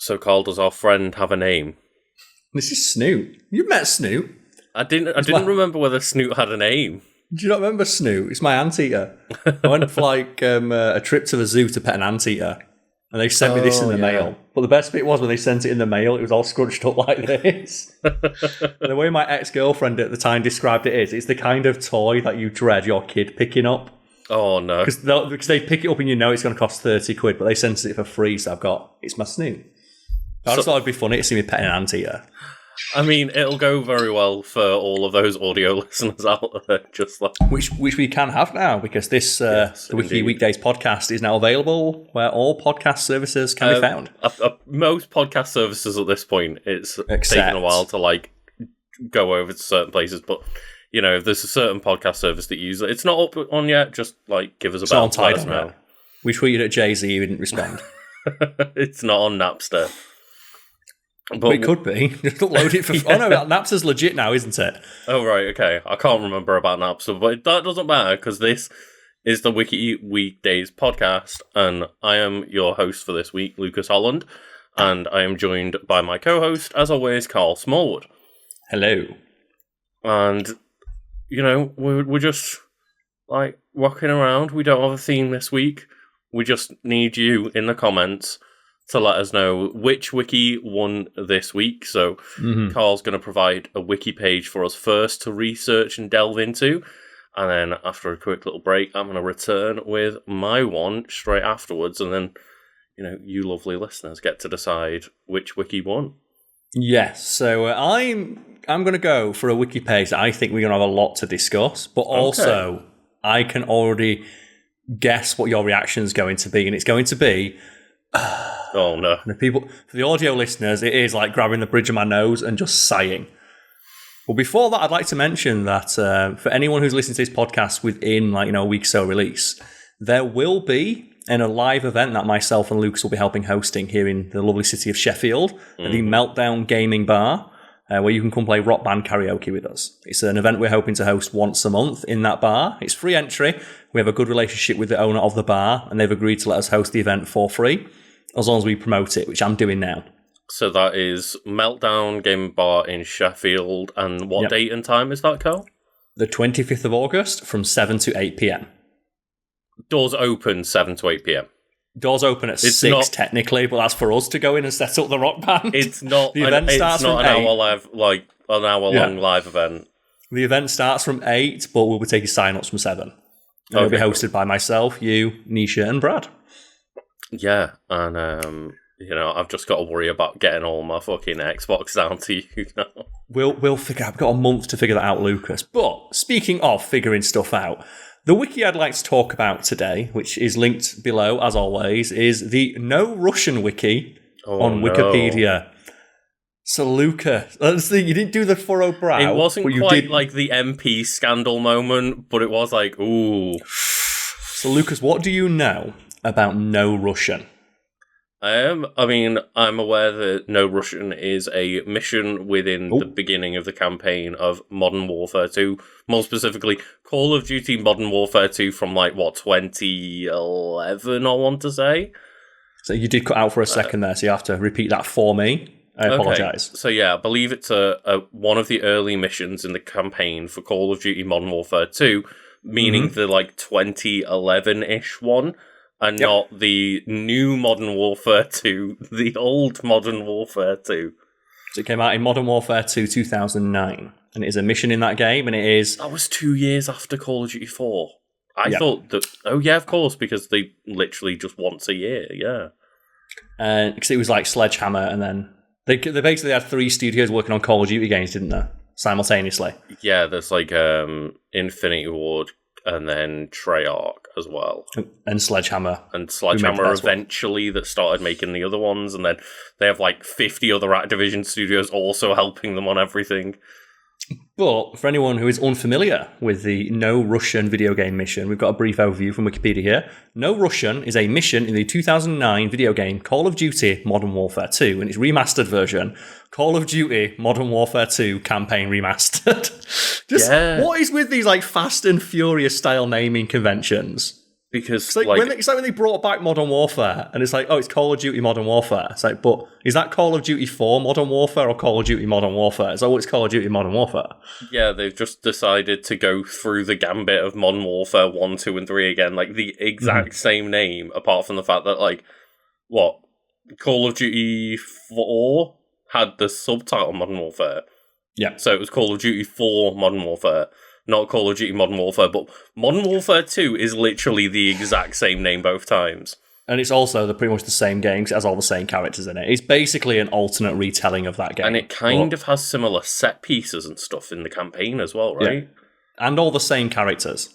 So, Carl, does our friend have a name? This is Snoot. You've met Snoot. I didn't remember whether Snoot had a name. Do you not remember Snoot? It's my anteater. I went for a trip to the zoo to pet an anteater, and they sent me this in the mail. But the best bit was when they sent it in the mail, it was all scrunched up like this. The way my ex-girlfriend at the time described it is, it's the kind of toy that you dread your kid picking up. Oh, no. Because they pick it up and you know it's going to cost 30 quid, but they sent it for free, so it's my Snoot. I just thought it'd be funny to see me petting an anteater. I mean, it'll go very well for all of those audio listeners out there, just like... Which we can have now, because this the Wiki Weekdays podcast is now available where all podcast services can be found. Most podcast services at this point, it's taken a while to go over to certain places, but if there's a certain podcast service that you use it, it's not up on yet, just give us a bell. Let us know. We tweeted at Jay-Z, he didn't respond. It's not on Napster. But it could be. Just upload it for... Oh no, Napster's legit now, isn't it? Oh right, okay. I can't remember about Napster, but that doesn't matter because this is the Wiki Weekdays podcast, and I am your host for this week, Lucas Holland, and I am joined by my co-host, as always, Karl Smallwood. Hello. And we're just rocking around. We don't have a theme this week. We just need you in the comments to let us know which wiki won this week. So Carl's going to provide a wiki page for us first to research and delve into. And then after a quick little break, I'm going to return with my one straight afterwards. And then, you lovely listeners get to decide which wiki won. Yes. So I'm going to go for a wiki page that I think we're going to have a lot to discuss. But also, I can already guess what your reaction is going to be. And it's going to be... Oh no. For the audio listeners, it is like grabbing the bridge of my nose and just sighing. But before that, I'd like to mention that for anyone who's listening to this podcast within a week or so release, there will be a live event that myself and Lucas will be helping hosting here in the lovely city of Sheffield at the Meltdown Gaming Bar, where you can come play rock band karaoke with us. It's an event we're hoping to host once a month in that bar. It's free entry. We have a good relationship with the owner of the bar, and they've agreed to let us host the event for free, as long as we promote it, which I'm doing now. So that is Meltdown Gaming Bar in Sheffield, and what date and time is that, Carl? The 25th of August from 7 to 8 p.m. Doors open 7 to 8 p.m. Doors open at 6 technically, but that's for us to go in and set up the rock band. It's not. The event starts from 8. An hour long live event. The event starts from 8, but we'll be taking sign-ups from 7. It'll be hosted by myself, you, Nisha, and Brad. Yeah, and I've just got to worry about getting all my fucking Xbox down to you now. We'll figure out. I've got a month to figure that out, Lucas. But speaking of figuring stuff out, the wiki I'd like to talk about today, which is linked below as always, is the No Russian wiki on Wikipedia. So, Lucas, you didn't do the furrowed brow. It wasn't quite like the MP scandal moment, but it was like, ooh. So, Lucas, what do you know about No Russian? I'm aware that No Russian is a mission within the beginning of the campaign of Modern Warfare 2. More specifically, Call of Duty Modern Warfare 2 from 2011, I want to say. So you did cut out for a second there, so you have to repeat that for me. I apologise. So yeah, I believe it's one of the early missions in the campaign for Call of Duty Modern Warfare 2, meaning the 2011-ish one. And not the new Modern Warfare 2, the old Modern Warfare 2. So it came out in Modern Warfare 2 2009. And it is a mission in that game, and it is... That was 2 years after Call of Duty 4. I thought that... Oh, yeah, of course, because they literally just once a year, yeah. Because it was like Sledgehammer, and then... They basically had 3 studios working on Call of Duty games, didn't they? Simultaneously. Yeah, there's Infinity Ward, and then Treyarch as well. And Sledgehammer. And Sledgehammer eventually that started making the other ones, and then they have 50 other Activision studios also helping them on everything. But for anyone who is unfamiliar with the No Russian video game mission, we've got a brief overview from Wikipedia here. No Russian is a mission in the 2009 video game Call of Duty Modern Warfare 2, and its remastered version, Call of Duty Modern Warfare 2 Campaign Remastered. What is with these Fast and Furious style naming conventions? Because It's like, when they brought back Modern Warfare, and it's like, oh, it's Call of Duty Modern Warfare. It's like, but is that Call of Duty 4 Modern Warfare or Call of Duty Modern Warfare? It's like, oh, it's Call of Duty Modern Warfare. Yeah, they've just decided to go through the gambit of Modern Warfare 1, 2, and 3 again, like the exact same name, apart from the fact that, like, Call of Duty 4 had the subtitle Modern Warfare. Yeah. So it was Call of Duty 4 Modern Warfare, not Call of Duty Modern Warfare, but Modern Warfare 2 is literally the exact same name both times. And it's also pretty much the same game, 'cause it has all the same characters in it. It's basically an alternate retelling of that game. And it kind of has similar set pieces and stuff in the campaign as well, right? Yeah. And all the same characters.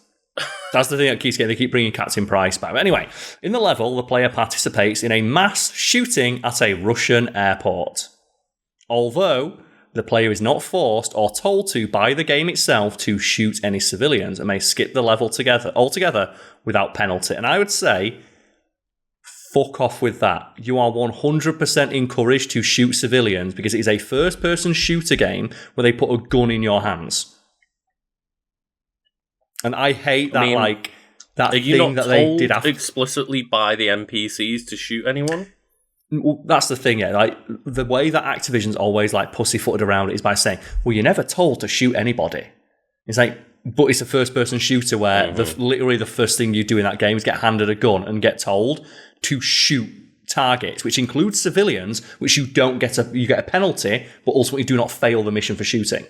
That's the thing that keeps getting, they keep bringing Captain Price back. But anyway, in the level, the player participates in a mass shooting at a Russian airport. Although the player is not forced or told to by the game itself to shoot any civilians and may skip the level altogether without penalty. And I would say, fuck off with that. You are 100% encouraged to shoot civilians because it is a first-person shooter game where they put a gun in your hands. And I hate that, that thing that they did after. Explicitly by the NPCs to shoot anyone? Well, that's the thing, yeah. Like, the way that Activision's always, like, pussyfooted around it is by saying, well, you're never told to shoot anybody. It's like, but it's a first-person shooter where literally the first thing you do in that game is get handed a gun and get told to shoot targets, which includes civilians, which you get a penalty, but ultimately do not fail the mission for shooting.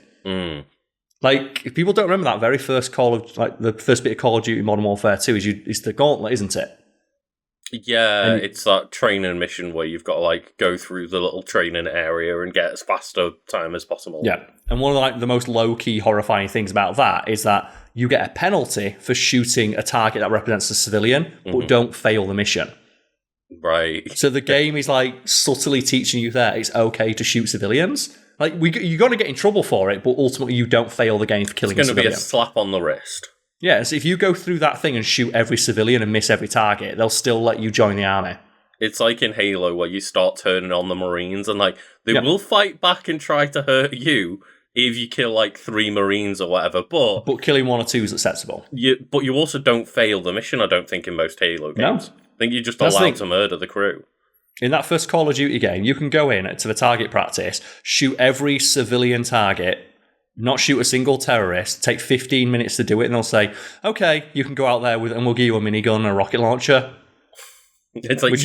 Like, if people don't remember that very first the first bit of Call of Duty Modern Warfare 2 is the gauntlet, isn't it? Yeah, it's that training mission where you've got to, like, go through the little training area and get as fast a time as possible. Yeah, and one of, like, the most low-key horrifying things about that is that you get a penalty for shooting a target that represents a civilian, but don't fail the mission. Right. So the game is, like, subtly teaching you that it's okay to shoot civilians. Like, you're going to get in trouble for it, but ultimately you don't fail the game for killing a civilian. It's going to be a slap on the wrist. Yeah, so if you go through that thing and shoot every civilian and miss every target, they'll still let you join the army. It's like in Halo where you start turning on the Marines and, like, they will fight back and try to hurt you if you kill, like, 3 Marines or whatever, but killing 1 or 2 is acceptable. But you also don't fail the mission, I don't think, in most Halo games. No. I think you're just allowed to murder the crew. In that first Call of Duty game, you can go in to the target practice, shoot every civilian target, not shoot a single terrorist, take 15 minutes to do it, and they'll say, okay, you can go out there and we'll give you a minigun and a rocket launcher. It's like,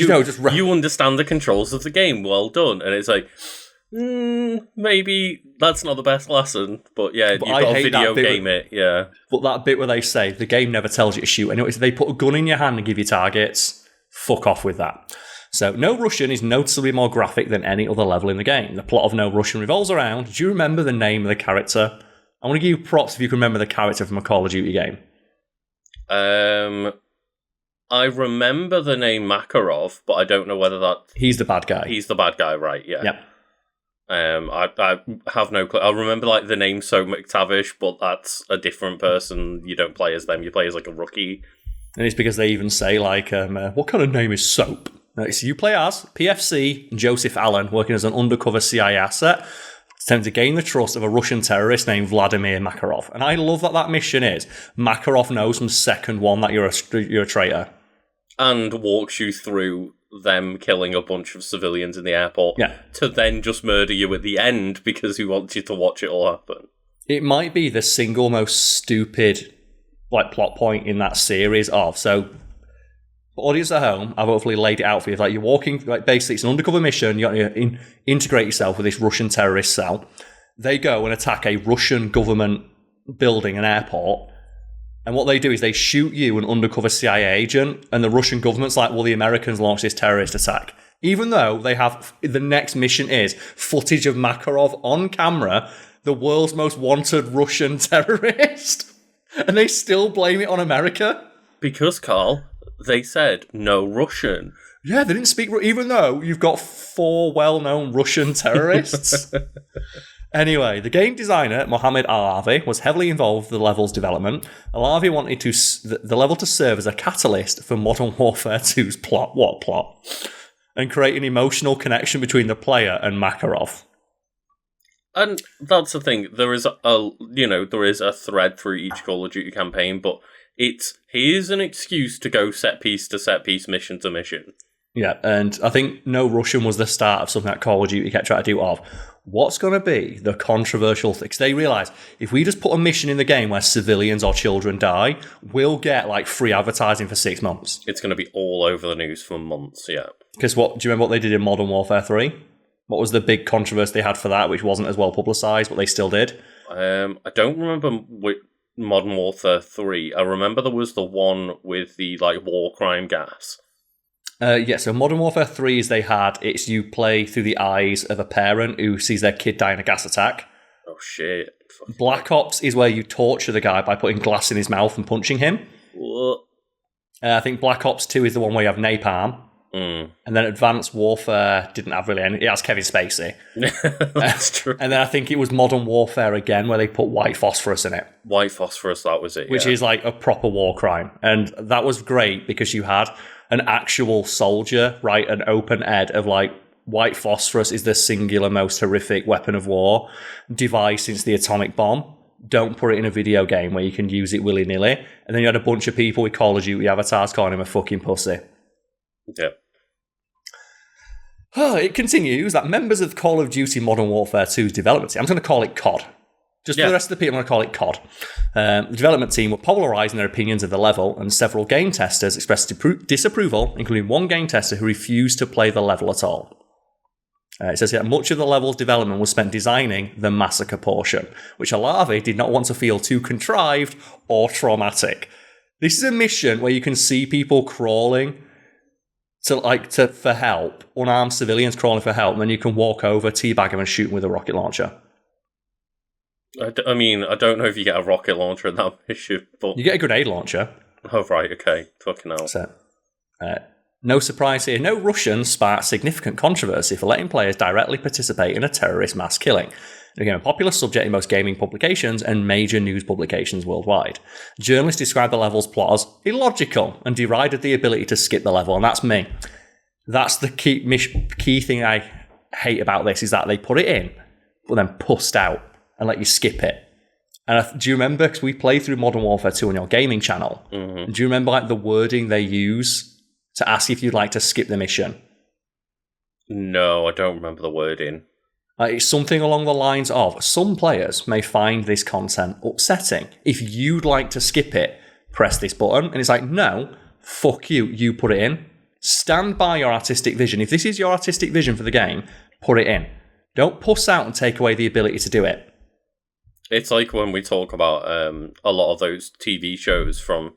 you understand the controls of the game, well done. And it's like, maybe that's not the best lesson, but yeah, you've got to video game it, yeah. But that bit where they say, the game never tells you to shoot. Anyway, they put a gun in your hand and give you targets, fuck off with that. So, No Russian is noticeably more graphic than any other level in the game. The plot of No Russian revolves around, do you remember the name of the character? I want to give you props if you can remember the character from a Call of Duty game. I remember the name Makarov, but I don't know whether that... He's the bad guy. He's the bad guy, right, yeah. Yeah. I have no clue. I remember, like, the name Soap McTavish, but that's a different person. You don't play as them, you play as, like, a rookie. And it's because they even say, like, what kind of name is Soap? So you play as PFC Joseph Allen, working as an undercover CIA asset, attempting to gain the trust of a Russian terrorist named Vladimir Makarov. And I love that mission is Makarov knows from second one that you're a traitor. And walks you through them killing a bunch of civilians in the airport to then just murder you at the end because he wants you to watch it all happen. It might be the single most stupid plot point in that series of... So, audience at home, I've hopefully laid it out for you. Like, you're walking, basically, it's an undercover mission. You got to integrate yourself with this Russian terrorist cell. They go and attack a Russian government building, an airport. And what they do is they shoot you, an undercover CIA agent, and the Russian government's like, well, the Americans launched this terrorist attack. Even though they have, the next mission is footage of Makarov on camera, the world's most wanted Russian terrorist. And they still blame it on America. Because, Carl, they said no Russian. Yeah, they didn't speak, even though you've got 4 well-known Russian terrorists. Anyway, the game designer, Mohammed Alavi, was heavily involved with the level's development. Alavi wanted the level to serve as a catalyst for Modern Warfare 2's plot. What plot? And create an emotional connection between the player and Makarov. And that's the thing. There is a thread through each Call of Duty campaign, but here's an excuse to go set piece to set piece, mission to mission. Yeah, and I think No Russian was the start of something that Call of Duty kept trying to do of, what's going to be the controversial thing? 'Cause they realise, if we just put a mission in the game where civilians or children die, we'll get like free advertising for 6 months. It's going to be all over the news for months, yeah. Because do you remember what they did in Modern Warfare 3? What was the big controversy they had for that, which wasn't as well publicised, but they still did? I don't remember with Modern Warfare 3. I remember there was the one with the like war crime gas. So Modern Warfare 3 is it's you play through the eyes of a parent who sees their kid die in a gas attack. Oh shit. Black Ops is where you torture the guy by putting glass in his mouth and punching him. What? I think Black Ops 2 is the one where you have napalm. And then Advanced Warfare didn't have really any. It has Kevin Spacey. That's true. And then I think it was Modern Warfare again where they put white phosphorus in it. White phosphorus, that was it. Which is like a proper war crime. And that was great because you had an actual soldier, right? An open ed of like, white phosphorus is the singular most horrific weapon of war devised since the atomic bomb. Don't put it in a video game where you can use it willy-nilly. And then you had a bunch of people with Call of Duty avatars calling him a fucking pussy. Yeah. It continues that members of Call of Duty Modern Warfare 2's development team, I'm just going to call it COD. For the rest of the people, I'm going to call it COD. The development team were polarised in their opinions of the level, and several game testers expressed disapproval, including one game tester who refused to play the level at all. It says here, much of the level's development was spent designing the massacre portion, which Alavi did not want to feel too contrived or traumatic. This is a mission where you can see people crawling for help, unarmed civilians crawling for help, and then you can walk over, teabag them, and shoot them with a rocket launcher. I mean, I don't know if you get a rocket launcher in that mission, but... You get a grenade launcher. Oh, right, okay. Fucking hell. So, no surprise here, No Russian sparked significant controversy for letting players directly participate in a terrorist mass killing. It became a popular subject in most gaming publications and major news publications worldwide. Journalists described the level's plot as illogical and derided the ability to skip the level, and that's me. That's the key thing I hate about this, is that they put it in, but then pussed out and let you skip it. And do you remember, because we played through Modern Warfare 2 on your gaming channel, do you remember like the wording they use to ask if you'd like to skip the mission? No, I don't remember the wording. It's something along the lines of, some players may find this content upsetting. If you'd like to skip it, press this button. And it's like, no, fuck you, you put it in. Stand by your artistic vision. If this is your artistic vision for the game, put it in. Don't puss out and take away the ability to do it. It's like when we talk about a lot of those TV shows from,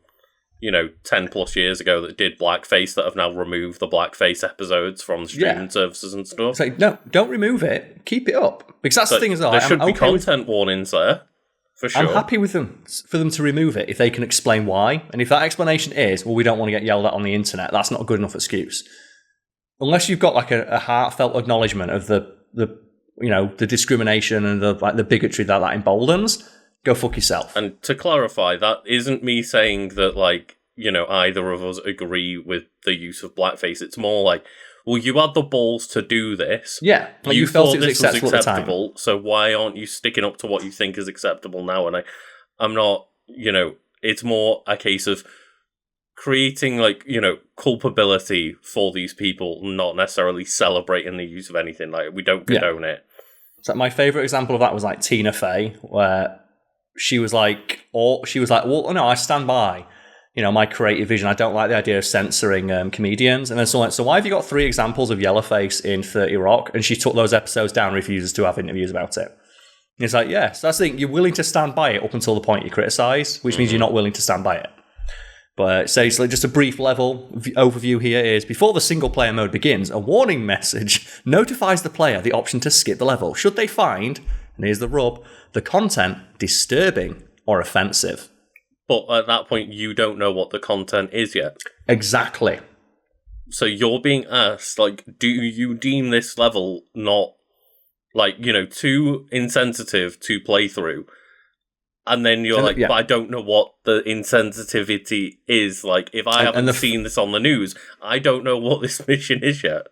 10 plus years ago that did blackface that have now removed the blackface episodes from streaming services and stuff. It's like, no, don't remove it. Keep it up. Because that's the thing as well. There should be content warnings there, for sure. I'm happy with them, for them to remove it if they can explain why. And if that explanation is, well, we don't want to get yelled at on the internet, that's not a good enough excuse. Unless you've got like a heartfelt acknowledgement of the discrimination and the bigotry that emboldens, go fuck yourself. And to clarify, that isn't me saying that, either of us agree with the use of blackface. It's more like, well, you had the balls to do this. Yeah. Like you felt it was acceptable at the time. So why aren't you sticking up to what you think is acceptable now? And I'm not, it's more a case of creating, culpability for these people, not necessarily celebrating the use of anything. Like, we don't condone it. So my favourite example of that was like Tina Fey, where she was like, well, no, I stand by, my creative vision. I don't like the idea of censoring comedians. And then someone, so why have you got 3 examples of Yellowface in 30 Rock? And she took those episodes down and refuses to have interviews about it. And it's like, yeah, so that's the thing. You're willing to stand by it up until the point you criticise, which means you're not willing to stand by it. But so just a brief level overview here is, before the single-player mode begins, a warning message notifies the player the option to skip the level, should they find, and here's the rub, the content disturbing or offensive. But at that point, you don't know what the content is yet. Exactly. So you're being asked, do you deem this level not, too insensitive to play through? And then you're but I don't know what the insensitivity is. If I haven't seen this on the news, I don't know what this mission is yet.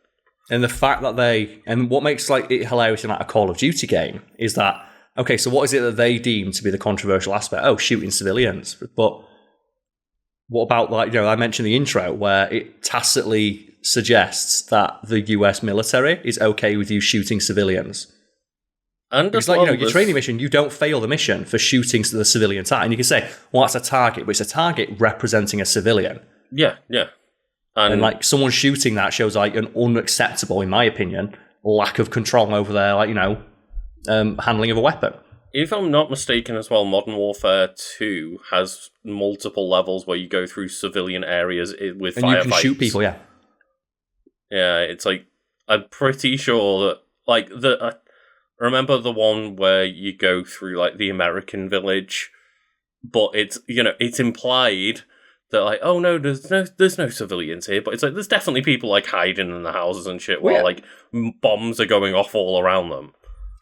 And the fact that what makes it hilarious in a Call of Duty game is that, okay, so what is it that they deem to be the controversial aspect? Oh, shooting civilians. But what about, like, I mentioned the intro where it tacitly suggests that the US military is okay with you shooting civilians. And because, like, your training mission, you don't fail the mission for shooting the civilian target. And you can say, well, that's a target, but it's a target representing a civilian. Yeah. And like, someone shooting that shows, like, an unacceptable, in my opinion, lack of control over their, like, handling of a weapon. If I'm not mistaken as well, Modern Warfare 2 has multiple levels where you go through civilian areas with firefights. And you can shoot people, yeah. Yeah, it's like, I'm pretty sure that, like, remember the one where you go through, like, the American village, but it's, it's implied that, like, oh no, there's no civilians here, but it's like, there's definitely people, like, hiding in the houses and shit while, like, bombs are going off all around them.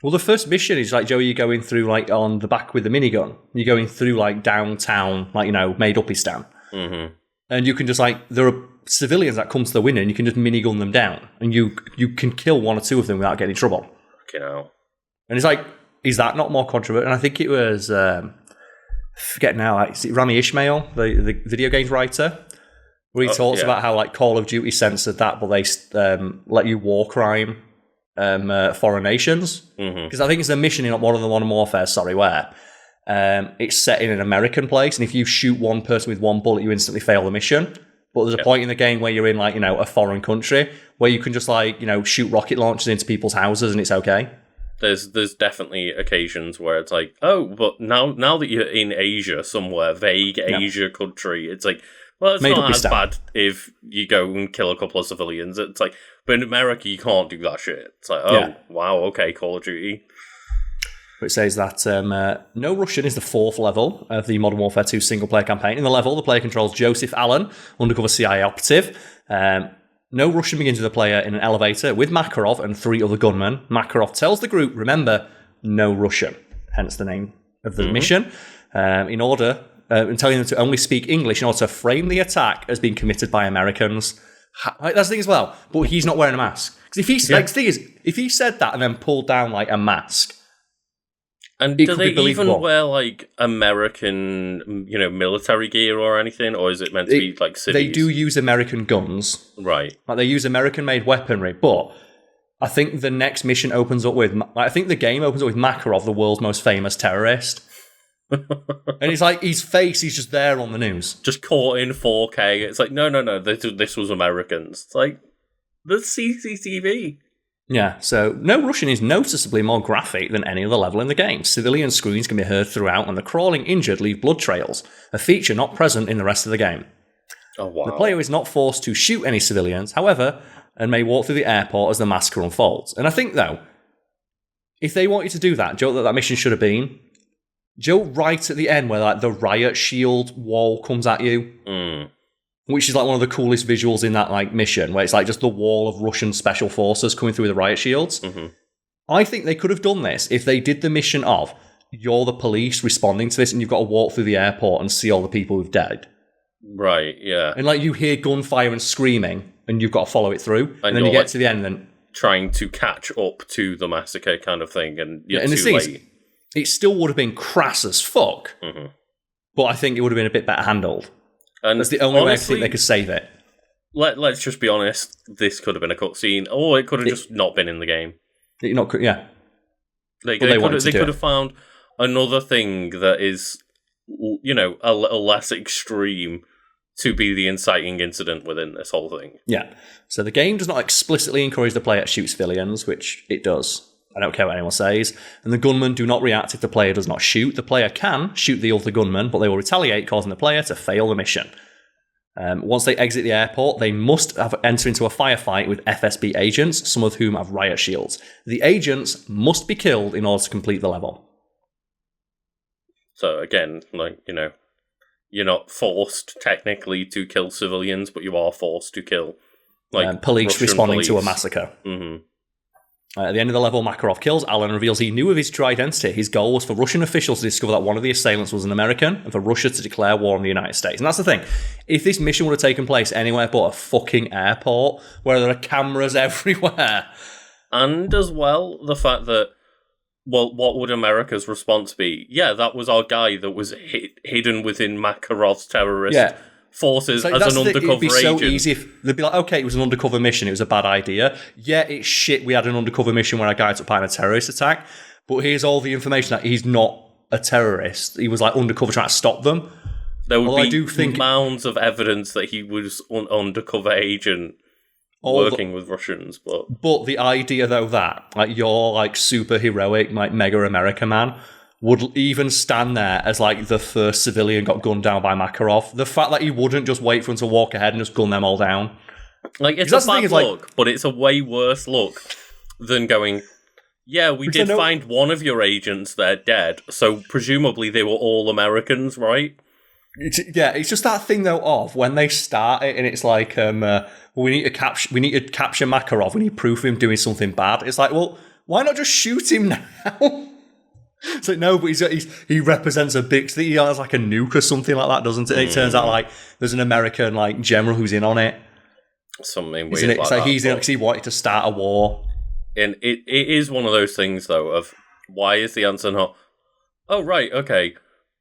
Well, the first mission is, like, Joey, you're going through, like, on the back with the minigun. You're going through, like, downtown, like, made-up-istan. Mm-hmm. And you can just, like, there are civilians that come to the window and you can just minigun them down. And you can kill one or two of them without getting in trouble. Fucking hell. And it's like, is that not more controversial? And I think it was, forget now, like, is it Rami Ismail, the video games writer? Where he talks about how, like, Call of Duty censored that, but they let you war crime foreign nations. Because I think it's a mission in Modern Warfare, where it's set in an American place, and if you shoot one person with one bullet, you instantly fail the mission. But there's a point in the game where you're in, like, a foreign country where you can just, like, shoot rocket launchers into people's houses and it's okay. There's definitely occasions where it's like, oh, but now that you're in Asia somewhere, vague Asia country, it's like, well, it's not as bad if you go and kill a couple of civilians. It's like, but in America, you can't do that shit. It's like, oh, wow, okay, Call of Duty. It says that No Russian is the 4th level of the Modern Warfare 2 single-player campaign. In the level, the player controls Joseph Allen, undercover CIA operative. No Russian begins with the player in an elevator with Makarov and 3 other gunmen. Makarov tells the group, remember, no Russian, hence the name of the mission, in order, and telling them to only speak English in order to frame the attack as being committed by Americans. That's the thing as well, but he's not wearing a mask. Because the thing is, if he said that and then pulled down, like, a mask, and do they even wear, like, American, military gear or anything? Or is it meant to be, like, cities? They do use American guns. Right. Like, they use American-made weaponry. But I think the next mission opens up with... I think the game opens up with Makarov, the world's most famous terrorist. And it's like, his face is just there on the news. Just caught in 4K. It's like, no, this was Americans. It's like, the CCTV. Yeah, so No Russian is noticeably more graphic than any other level in the game. Civilian screams can be heard throughout, and the crawling injured leave blood trails, a feature not present in the rest of the game. Oh, wow. The player is not forced to shoot any civilians, however, and may walk through the airport as the massacre unfolds. And I think, though, if they wanted to do that, Joe, that mission should have been, Joe, right at the end where, like, the riot shield wall comes at you, which is, like, one of the coolest visuals in that, like, mission, where it's, like, just the wall of Russian special forces coming through the riot shields. I think they could have done this if they did the mission of, you're the police responding to this, and you've got to walk through the airport and see all the people who've died. Right, yeah. And, like, you hear gunfire and screaming, and you've got to follow it through, and then you get, like, to the end, and then... trying to catch up to the massacre kind of thing, and you're too late. It still would have been crass as fuck, but I think it would have been a bit better handled. And that's the only way I think they could save it. Let's just be honest. This could have been a cutscene, or it could have just not been in the game. They could have found another thing that is, a little less extreme to be the inciting incident within this whole thing. Yeah. So the game does not explicitly encourage the player to shoot civilians, which it does. I don't care what anyone says. And the gunmen do not react if the player does not shoot. The player can shoot the other gunman, but they will retaliate, causing the player to fail the mission. Once they exit the airport, they must enter into a firefight with FSB agents, some of whom have riot shields. The agents must be killed in order to complete the level. So again, like, you're not forced technically to kill civilians, but you are forced to kill, like, police Russian responding police to a massacre. At the end of the level, Makarov kills Alan and reveals he knew of his true identity. His goal was for Russian officials to discover that one of the assailants was an American, and for Russia to declare war on the United States. And that's the thing. If this mission would have taken place anywhere but a fucking airport, where there are cameras everywhere... And as well, the fact that, well, what would America's response be? Yeah, that was our guy that was hidden within Makarov's terrorist forces So as that's an the thing, undercover it'd be so agent. easy if they'd be like, okay, it was an undercover mission, it was a bad idea. Yeah, it's shit, we had an undercover mission where a guy took part in a terrorist attack, but here's all the information that he's not a terrorist. He was like undercover trying to stop them. There would Although be I do think mounds of evidence that he was an undercover agent working with Russians, But the idea, though, that like your like super heroic, like mega America man would even stand there as like the first civilian got gunned down by Makarov. The fact that he wouldn't just wait for him to walk ahead and just gun them all down. like it's a bad look, but it's a way worse look than going, yeah, we did find one of your agents there dead, so presumably they were all Americans, right? It's just that thing though of when they start it and it's like, we need to capture Makarov. We need proof of him doing something bad. It's like, well, why not just shoot him now? It's like, no, but he represents a big. He has like a nuke or something like that, doesn't it? It turns out like there's an American like general who's in on it. Something weird. It's like he's in because he wanted to start a war. And it is one of those things though of why is the answer not? Oh right, okay.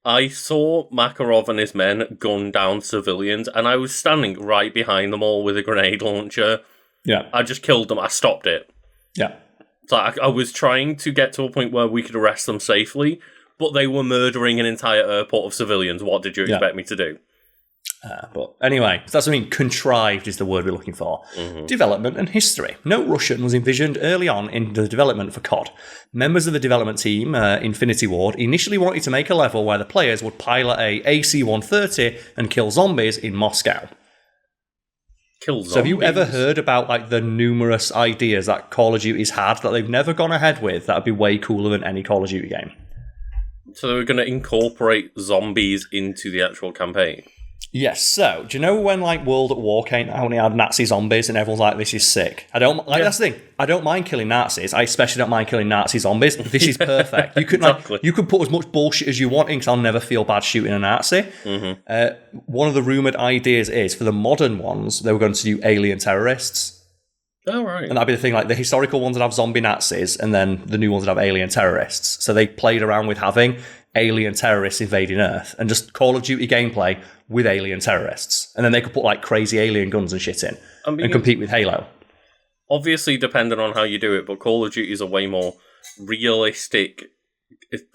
I saw Makarov and his men gun down civilians, and I was standing right behind them all with a grenade launcher. Yeah. I just killed them. I stopped it. Yeah. So I was trying to get to a point where we could arrest them safely, but they were murdering an entire airport of civilians. What did you expect me to do? But anyway, so that's what I mean. Contrived is the word we're looking for. Mm-hmm. Development and history. No Russian was envisioned early on in the development for COD. Members of the development team, Infinity Ward, initially wanted to make a level where the players would pilot a AC-130 and kill zombies in Moscow. Kill zombies? So have you ever heard about like the numerous ideas that Call of Duty's had that they've never gone ahead with that would be way cooler than any Call of Duty game? So they were going to incorporate zombies into the actual campaign? Yes, so, do you know when, like, World at War came out and they had Nazi zombies and everyone's like, this is sick? That's the thing. I don't mind killing Nazis. I especially don't mind killing Nazi zombies. This is perfect. You could you could put as much bullshit as you want in because I'll never feel bad shooting a Nazi. Mm-hmm. One of the rumoured ideas is, for the modern ones, they were going to do alien terrorists. Oh, right. And that'd be the thing, like, the historical ones would have zombie Nazis and then the new ones would have alien terrorists. So they played around with having alien terrorists invading Earth and just Call of Duty gameplay with alien terrorists. And then they could put like crazy alien guns and shit in and compete with Halo. Obviously, depending on how you do it, but Call of Duty is a way more realistic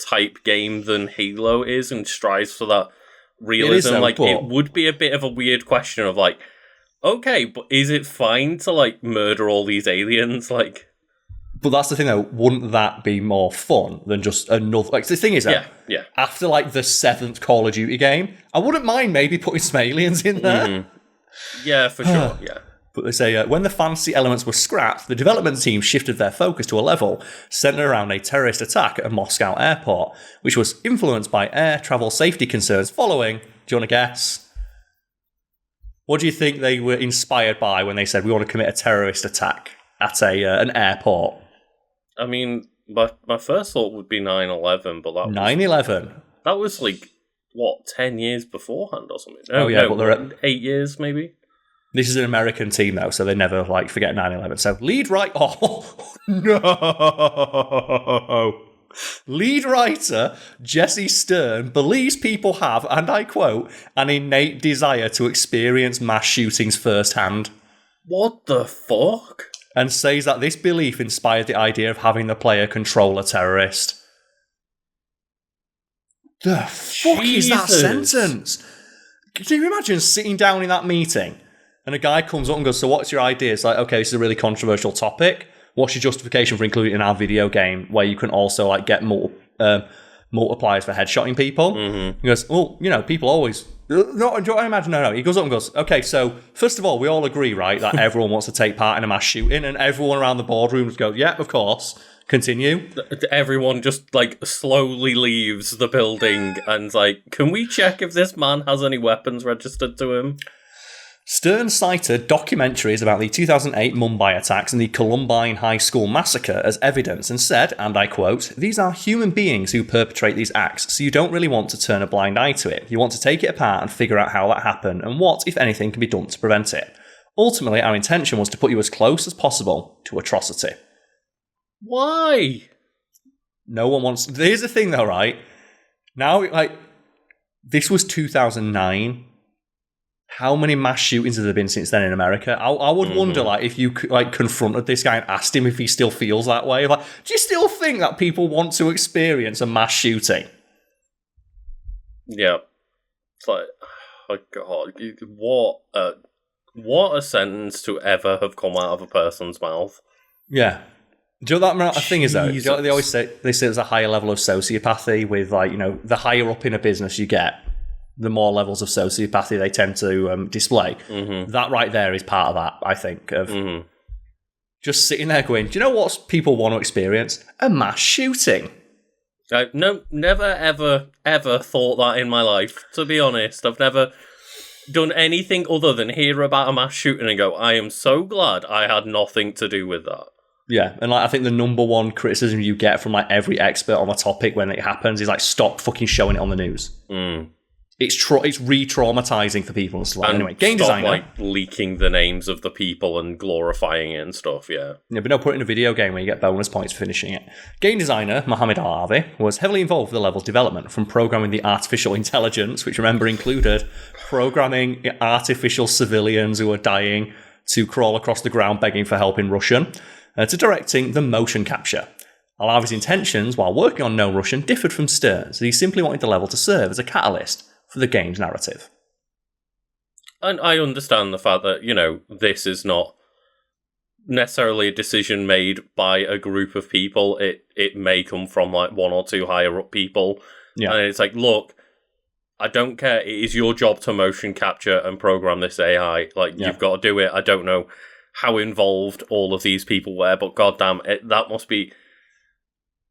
type game than Halo is and strives for that realism. It would be a bit of a weird question of like, okay, but is it fine to like murder all these aliens? Like, but that's the thing, though. Wouldn't that be more fun than just another? Like, the thing is, yeah. After like the 7th Call of Duty game, I wouldn't mind maybe putting some aliens in there. Mm-hmm. Yeah, for sure. Yeah. But they say when the fantasy elements were scrapped, the development team shifted their focus to a level centered around a terrorist attack at a Moscow airport, which was influenced by air travel safety concerns following. Do you want to guess? What do you think they were inspired by when they said we want to commit a terrorist attack at an airport? I mean, my first thought would be 9/11, but that 9/11. That was like what 10 years beforehand or something. But they're 8 years maybe. This is an American team though, so they never like forget 9/11. So lead writer Jesse Stern believes people have, and I quote, an innate desire to experience mass shootings firsthand. What the fuck? And says that this belief inspired the idea of having the player control a terrorist. The fuck is that sentence? Can you imagine sitting down in that meeting and a guy comes up and goes, so what's your idea? It's like, okay, this is a really controversial topic. What's your justification for including it in our video game where you can also like get multipliers for headshotting people? Mm-hmm. He goes, well, people always... No, I imagine, no. He goes up and goes, okay, so first of all, we all agree, right, that everyone wants to take part in a mass shooting, and everyone around the boardroom goes, yeah, of course. Continue. Everyone just like slowly leaves the building and like, can we check if this man has any weapons registered to him? Stern cited documentaries about the 2008 Mumbai attacks and the Columbine High School massacre as evidence and said, and I quote, these are human beings who perpetrate these acts, so you don't really want to turn a blind eye to it. You want to take it apart and figure out how that happened and what, if anything, can be done to prevent it. Ultimately, our intention was to put you as close as possible to atrocity. Why? No one wants... Here's the thing, though, right? Now, like, this was 2009. how many mass shootings have there been since then in America? I would wonder, like, if you like confronted this guy and asked him if he still feels that way. Like, do you still think that people want to experience a mass shooting? Yeah. It's like, oh God, what a sentence to ever have come out of a person's mouth. Yeah. Do you know what that thing is, though? Do you know what they always say? They say there's a higher level of sociopathy with, like, you know, the higher up in a business you get, the more levels of sociopathy they tend to display. That right there is part of that, I think, of just sitting there going, do you know what people want to experience? A mass shooting. No, never, ever, ever thought that in my life, to be honest. I've never done anything other than hear about a mass shooting and go, I am so glad I had nothing to do with that. Yeah, and like I think the number one criticism you get from like every expert on the topic when it happens is like, stop fucking showing it on the news. It's re-traumatizing for people and stuff. Anyway, game designer, like leaking the names of the people and glorifying it and stuff. Yeah, but no, put it in a video game where you get bonus points for finishing it. Game designer Mohammed Al-Arvi was heavily involved with the level's development, from programming the artificial intelligence, which remember included programming artificial civilians who were dying to crawl across the ground begging for help in Russian, to directing the motion capture. Al-Arvi's intentions while working on No Russian differed from Stern's, and he simply wanted the level to serve as a catalyst for the game's narrative. And I understand the fact that, you know, this is not necessarily a decision made by a group of people. It may come from like one or two higher up people. Yeah. And it's like, look, I don't care. It is your job to motion capture and program this AI. Like, you've got to do it. I don't know how involved all of these people were, but goddamn, that must be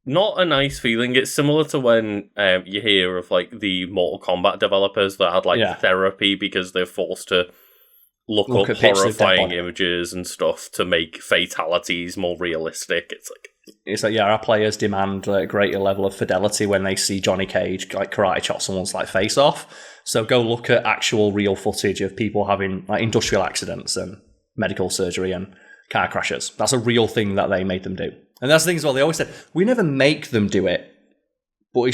not a nice feeling. It's similar to when you hear of like the Mortal Kombat developers that had like therapy because they're forced to look up horrifying images and stuff to make fatalities more realistic. It's like our players demand a greater level of fidelity when they see Johnny Cage like karate chop someone's like face off. So go look at actual real footage of people having like industrial accidents and medical surgery and car crashes. That's a real thing that they made them do. And that's the thing as well. They always said, we never make them do it, but we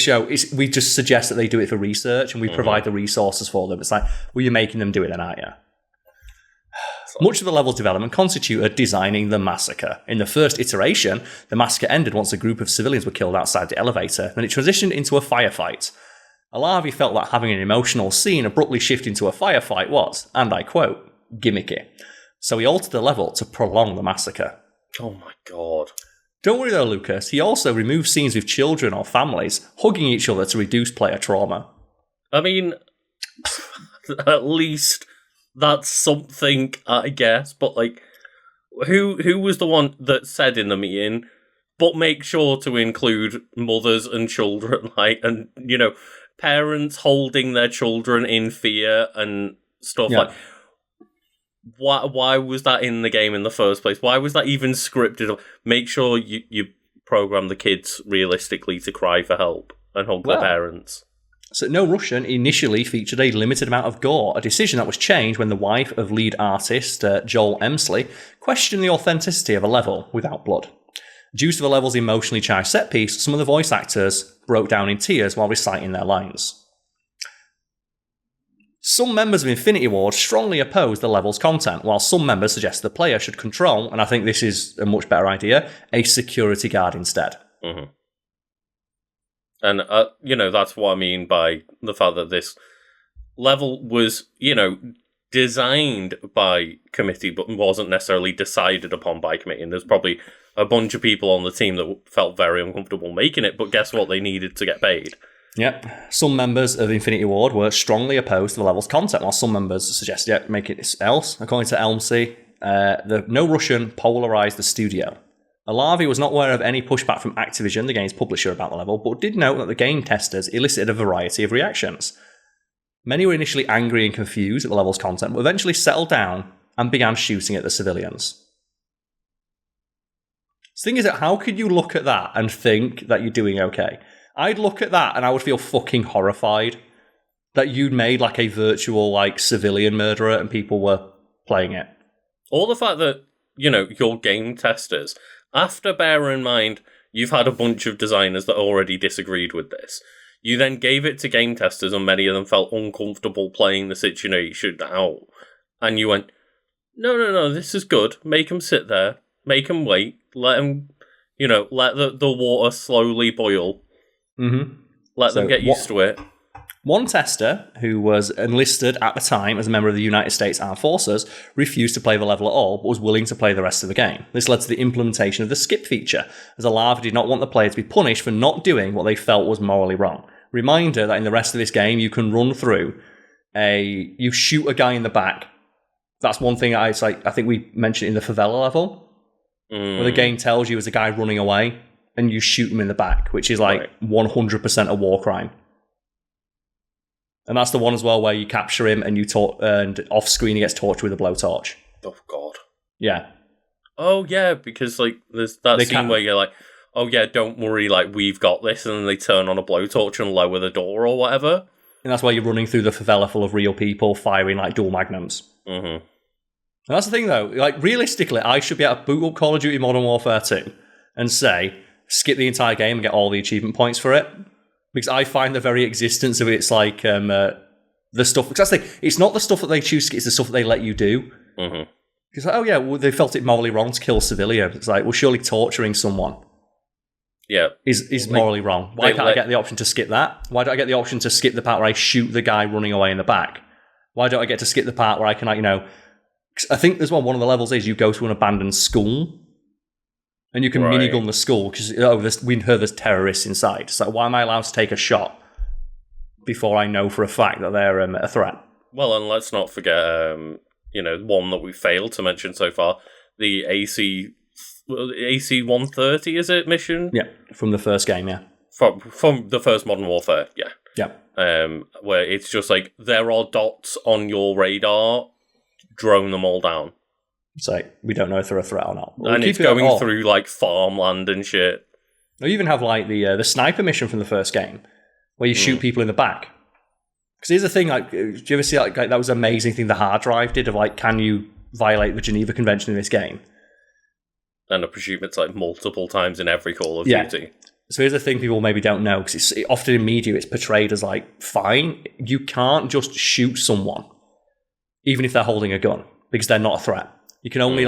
just suggest that they do it for research and we provide the resources for them. It's like, well, you're making them do it then, aren't you? Much of the level's development constituted designing the massacre. In the first iteration, the massacre ended once a group of civilians were killed outside the elevator, then it transitioned into a firefight. Al-Arvi felt that having an emotional scene abruptly shift into a firefight was, and I quote, gimmicky. So he altered the level to prolong the massacre. Oh my god. Don't worry though, Lucas. He also removed scenes with children or families hugging each other to reduce player trauma. I mean, at least that's something, I guess. But like, who was the one that said in the meeting, but make sure to include mothers and children, like, and you know, parents holding their children in fear and stuff like. Why was that in the game in the first place? Why was that even scripted? Make sure you program the kids realistically to cry for help and hug their parents. So No Russian initially featured a limited amount of gore, a decision that was changed when the wife of lead artist Joel Emsley questioned the authenticity of a level without blood. Due to the level's emotionally charged set piece, some of the voice actors broke down in tears while reciting their lines. Some members of Infinity Ward strongly opposed the level's content, while some members suggest the player should control, and I think this is a much better idea, a security guard instead. Mm-hmm. And, you know, that's what I mean by the fact that this level was, you know, designed by committee, but wasn't necessarily decided upon by committee. And there's probably a bunch of people on the team that felt very uncomfortable making it, but guess what? They needed to get paid. Yep. Some members of Infinity Ward were strongly opposed to the level's content, while some members suggested, make it else. According to Elmsey, the No Russian polarized the studio. Al-Arvi was not aware of any pushback from Activision, the game's publisher, about the level, but did note that the game testers elicited a variety of reactions. Many were initially angry and confused at the level's content, but eventually settled down and began shooting at the civilians. The thing is that how could you look at that and think that you're doing okay? I'd look at that and I would feel fucking horrified that you'd made like a virtual like civilian murderer and people were playing it. Or the fact that, you know, your game testers, after bear in mind you've had a bunch of designers that already disagreed with this, You then gave it to game testers, and many of them felt uncomfortable playing the situation out. And you went, no, this is good. Make them sit there. Make them wait. Let them, let the water slowly boil. Mm-hmm. Let them get used to it. One tester, who was enlisted at the time as a member of the United States Armed Forces, refused to play the level at all, but was willing to play the rest of the game. This led to the implementation of the skip feature, as a lava did not want the player to be punished for not doing what they felt was morally wrong. Reminder that in the rest of this game, you can run through you shoot a guy in the back. That's one thing I think we mentioned in the favela level, where the game tells you as a guy running away, and you shoot him in the back, which is 100% a war crime. And that's the one as well where you capture him and and off screen he gets tortured with a blowtorch. Oh God. Yeah. Oh yeah, because there's that scene where you're like, oh yeah, don't worry, we've got this, and then they turn on a blowtorch and lower the door or whatever. And that's why you're running through the favela full of real people firing dual magnums. Mm-hmm. And that's the thing though, realistically, I should be able to boot up Call of Duty Modern Warfare 2 and say, skip the entire game and get all the achievement points for it. Because I find the very existence of it's the stuff. Because that's the thing, it's not the stuff that they choose, it's the stuff that they let you do. Mm-hmm. Because they felt it morally wrong to kill civilians. It's surely torturing someone is morally wrong. Why can't I get the option to skip that? Why don't I get the option to skip the part where I shoot the guy running away in the back? Why don't I get to skip the part where I can, I think there's one of the levels is you go to an abandoned school. And you can minigun the school because we heard there's terrorists inside. So why am I allowed to take a shot before I know for a fact that they're a threat? Well, and let's not forget, one that we failed to mention so far, the AC 130, is it, mission? Yeah, from the first game, yeah. From the first Modern Warfare, yeah. Yeah. Where it's just there are dots on your radar, drone them all down. So we don't know if they're a threat or not. And it's going through farmland and shit. Or you even have the sniper mission from the first game, where you shoot people in the back. Because here's the thing, did you ever see that was an amazing thing the hard drive did of can you violate the Geneva Convention in this game? And I presume it's multiple times in every Call of Duty. So here's the thing people maybe don't know, because often in media it's portrayed as fine, you can't just shoot someone, even if they're holding a gun, because they're not a threat. You can only,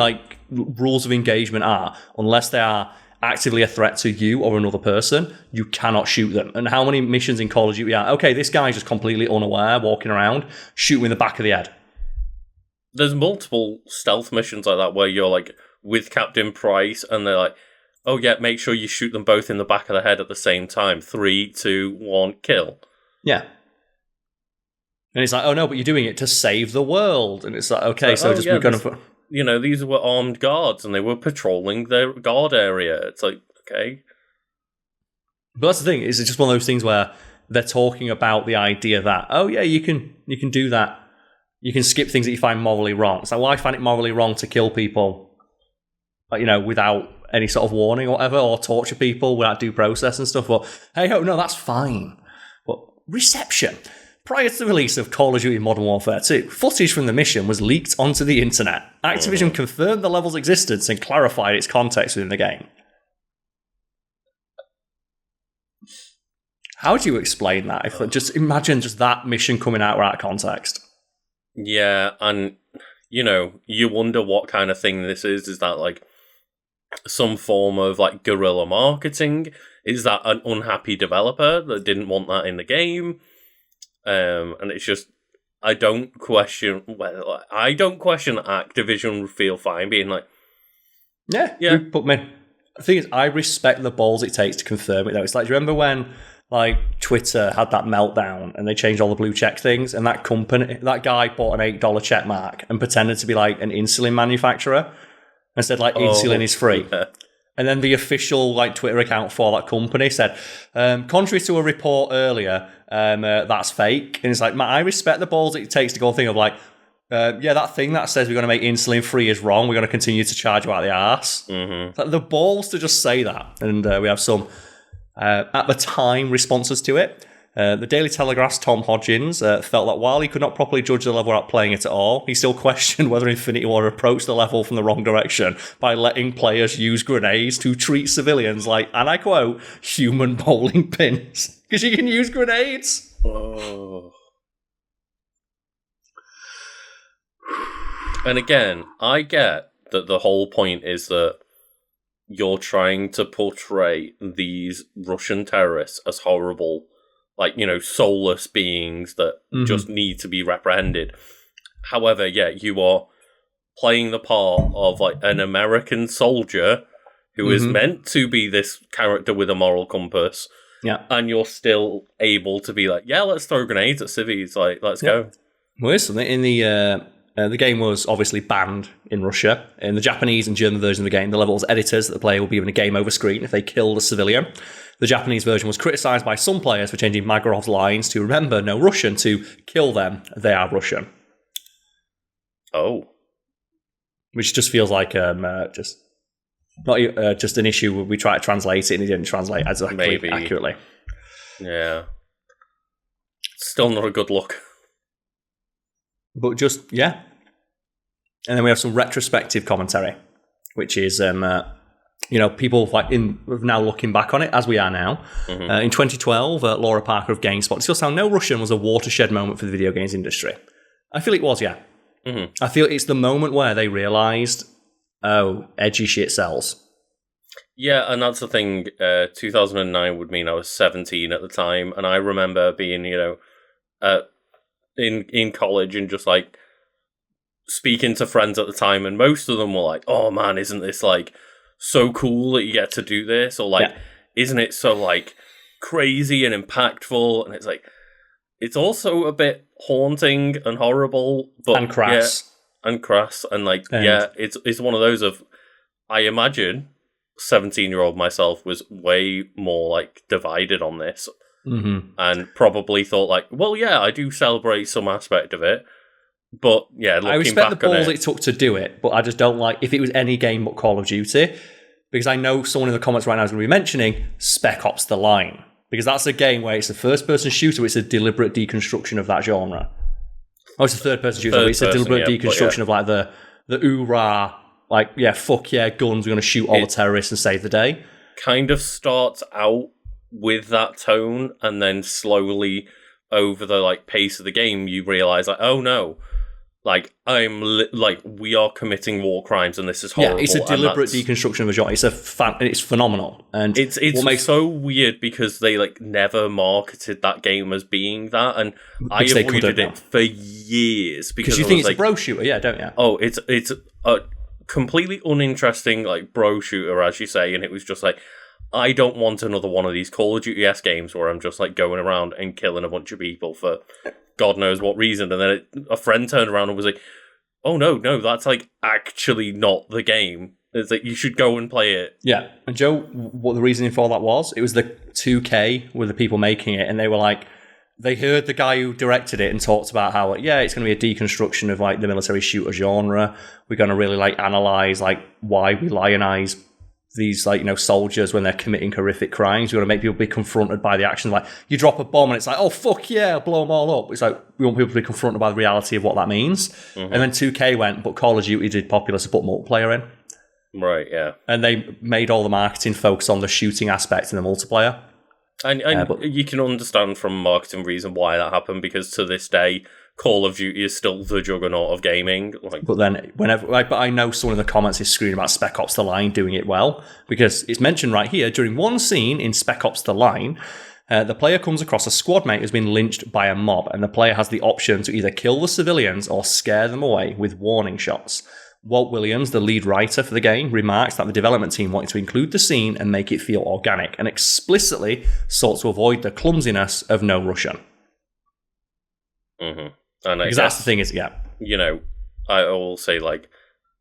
rules of engagement are, unless they are actively a threat to you or another person, you cannot shoot them. And how many missions in Call of Duty are, okay, this guy's just completely unaware, walking around, shoot him in the back of the head. There's multiple stealth missions like that where you're, with Captain Price, and they're like, oh yeah, make sure you shoot them both in the back of the head at the same time. 3, 2, 1, kill. Yeah. And it's oh no, but you're doing it to save the world. And it's okay, so we're going to... these were armed guards and they were patrolling their guard area. It's okay. But that's the thing, is it's just one of those things where they're talking about the idea that, oh yeah, you can do that. You can skip things that you find morally wrong. It's I find it morally wrong to kill people, without any sort of warning or whatever, or torture people without due process and stuff. But hey, no, that's fine. But reception. Prior to the release of Call of Duty Modern Warfare 2, footage from the mission was leaked onto the internet. Activision confirmed the level's existence and clarified its context within the game. How do you explain that? Just imagine that mission coming out out of context. Yeah, and, you wonder what kind of thing this is. Is that, some form of, guerrilla marketing? Is that an unhappy developer that didn't want that in the game? And it's just, I don't question Activision would feel fine being yeah. But the thing is, I respect the balls it takes to confirm it though. It's do you remember when Twitter had that meltdown and they changed all the blue check things, and that guy bought an $8 check mark and pretended to be an insulin manufacturer and said insulin is free. Yeah. And then the official Twitter account for that company said, contrary to a report earlier, that's fake. And it's man, I respect the balls it takes to go and think of that thing that says we're going to make insulin free is wrong. We're going to continue to charge you out the arse. Mm-hmm. The balls to just say that. And we have some, at the time, responses to it. The Daily Telegraph's Tom Hodgins felt that while he could not properly judge the level without playing it at all, he still questioned whether Infinity Ward approached the level from the wrong direction by letting players use grenades to treat civilians like, and I quote, human bowling pins. Because you can use grenades. Oh. And again, I get that the whole point is that you're trying to portray these Russian terrorists as horrible, like, soulless beings that just need to be reprehended. However, yeah, you are playing the part of like an American soldier who is meant to be this character with a moral compass. Yeah. And you're still able to be like, yeah, let's throw grenades at civvies. Like, let's go. Well, here's something. In the game was obviously banned in Russia. In the Japanese and German version of the game, the level's editors that the player will be given a game over screen if they killed a civilian. The Japanese version was criticised by some players for changing Magarov's lines to remember no Russian to kill them, they are Russian. Oh. Which just feels like just an issue where we try to translate it and it didn't translate exactly accurately. Yeah. Still not a good look. But just, yeah. And then we have some retrospective commentary, which is, people now looking back on it, as we are now. In 2012, Laura Parker of GameSpot discussed how No Russian was a watershed moment for the video games industry. I feel it was, yeah. I feel it's the moment where they realised, oh, edgy shit sells. Yeah, and that's the thing. 2009 would mean I was 17 at the time, and I remember being, in college and just like speaking to friends at the time, and most of them were like, oh man, isn't this like so cool that you get to do this, or like isn't it so like crazy and impactful? And it's like, it's also a bit haunting and horrible, but and crass. And like it's one of those of, I imagine 17-year-old myself was way more like divided on this. And probably thought like, well, yeah, I do celebrate some aspect of it, but yeah, looking I respect back the balls on it took to do it, but I just don't like if it was any game but Call of Duty, because I know someone in the comments right now is going to be mentioning Spec Ops: The Line, because that's a game where it's a first-person shooter, it's a deliberate deconstruction of that genre. Oh, it's a third-person shooter, but it's a deliberate deconstruction of like the oorah, like, yeah, fuck yeah, guns, we're going to shoot all the terrorists and save the day. Kind of starts out with that tone, and then slowly over the like pace of the game you realize like, oh no, like we are committing war crimes and this is horrible. Yeah, it's a deliberate deconstruction of a genre. It's phenomenal, and it's so weird because they like never marketed that game as being that, and I avoided it for years because you think it's like, a bro shooter, yeah, don't you? Oh, it's a completely uninteresting like bro shooter, as you say, and it was just like, I don't want another one of these Call of Duty-esque games where I'm just like going around and killing a bunch of people for God knows what reason. And then a friend turned around and was like, oh no, that's like actually not the game. It's like, you should go and play it. Yeah. And Joe, what the reasoning for that was, it was the 2K were the people making it, and they were like, they heard the guy who directed it and talked about how, yeah, it's going to be a deconstruction of like the military shooter genre. We're going to really like analyze like why we lionize these like, soldiers when they're committing horrific crimes. We want to make people be confronted by the action. Like, you drop a bomb and it's like, oh fuck yeah, blow them all up. It's like, we want people to be confronted by the reality of what that means. And then 2K went, but Call of Duty did popular to put multiplayer in. Right, yeah. And they made all the marketing focus on the shooting aspect and the multiplayer. And you can understand from a marketing reason why that happened, because to this day, Call of Duty is still the juggernaut of gaming. But then, but I know someone in the comments is screaming about Spec Ops: The Line doing it well, because it's mentioned right here, during one scene in Spec Ops: The Line, the player comes across a squad mate who's been lynched by a mob, and the player has the option to either kill the civilians or scare them away with warning shots. Walt Williams, the lead writer for the game, remarks that the development team wanted to include the scene and make it feel organic, and explicitly sought to avoid the clumsiness of No Russian. And because that's the thing is, yeah. I will say like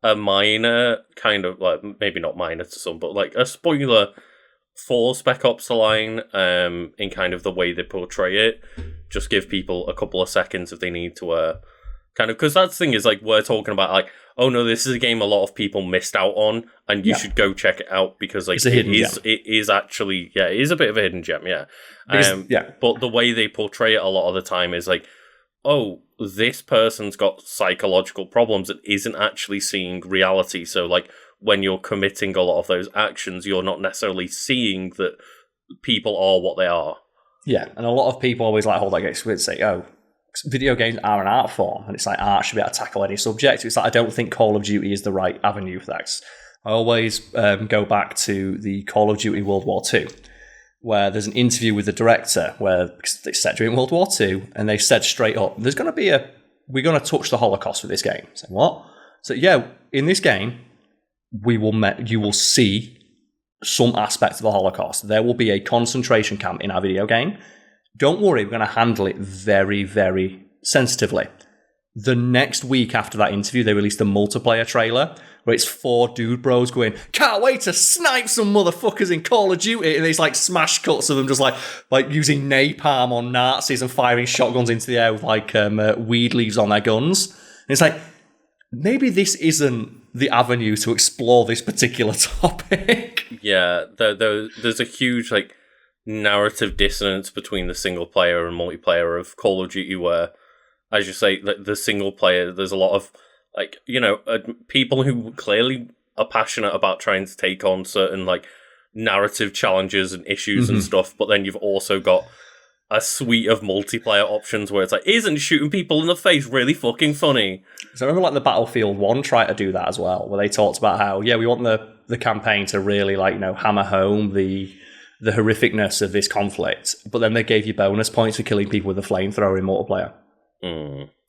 a minor kind of like, maybe not minor to some, but like a spoiler for Spec Ops: The Line in kind of the way they portray it. Just give people a couple of seconds if they need to kind of, because that's the thing is, like, we're talking about, like, oh no, this is a game a lot of people missed out on, and you should go check it out, because, like, it is actually, it is a bit of a hidden gem, But the way they portray it a lot of the time is like, oh, this person's got psychological problems and isn't actually seeing reality, so, like, when you're committing a lot of those actions, you're not necessarily seeing that people are what they are. Yeah, and a lot of people always, like, hold that against it, say, oh, video games are an art form, and it's like art should be able to tackle any subject. It's like, I don't think Call of Duty is the right avenue for that. I always go back to the Call of Duty World War II, where there's an interview with the director where it's set during World War II, and they said straight up, we're going to touch the Holocaust with this game. So what? So yeah, in this game, you will see some aspect of the Holocaust. There will be a concentration camp in our video game. Don't worry, we're going to handle it very, very sensitively. The next week after that interview, they released a multiplayer trailer where it's 4 dude bros going, can't wait to snipe some motherfuckers in Call of Duty. And there's like smash cuts of them just like using napalm on Nazis and firing shotguns into the air with like weed leaves on their guns. And it's like, maybe this isn't the avenue to explore this particular topic. Yeah, there's a huge like narrative dissonance between the single player and multiplayer of Call of Duty, where, as you say, the single player, there's a lot of like, you know, people who clearly are passionate about trying to take on certain like narrative challenges and issues and stuff, but then you've also got a suite of multiplayer options where it's like, isn't shooting people in the face really fucking funny? So I remember like the Battlefield 1 tried to do that as well, where they talked about how, we want the campaign to really like, you know, hammer home the horrificness of this conflict, but then they gave you bonus points for killing people with a flamethrower in multiplayer.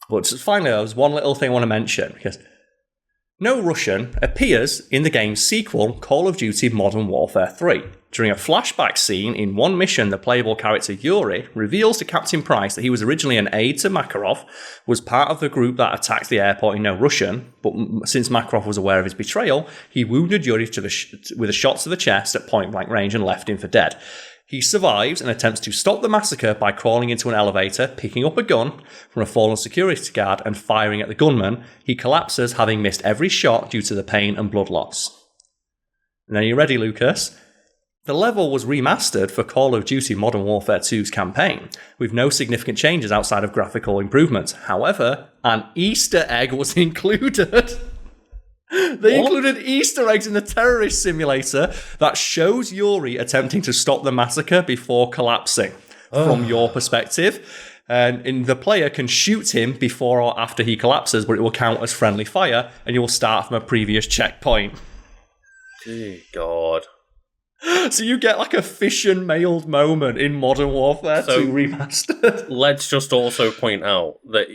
But finally, there's one little thing I want to mention, because no Russian appears in the game's sequel, Call of Duty Modern Warfare 3. During a flashback scene in one mission, the playable character Yuri reveals to Captain Price that he was originally an aide to Makarov, was part of the group that attacked the airport in No Russian, but since Makarov was aware of his betrayal, he wounded Yuri with a shot to the chest at point-blank range and left him for dead. He survives and attempts to stop the massacre by crawling into an elevator, picking up a gun from a fallen security guard and firing at the gunman. He collapses, having missed every shot due to the pain and blood loss. And then, are you ready, Lucas? The level was remastered for Call of Duty Modern Warfare 2's campaign, with no significant changes outside of graphical improvements. However, an Easter egg was included. They included Easter eggs in the terrorist simulator that shows Yuri attempting to stop the massacre before collapsing from your perspective. And the player can shoot him before or after he collapses, but it will count as friendly fire, and you will start from a previous checkpoint. Dear God. So you get like a fish and mailed moment in Modern Warfare 2 Remastered. Let's just also point out that,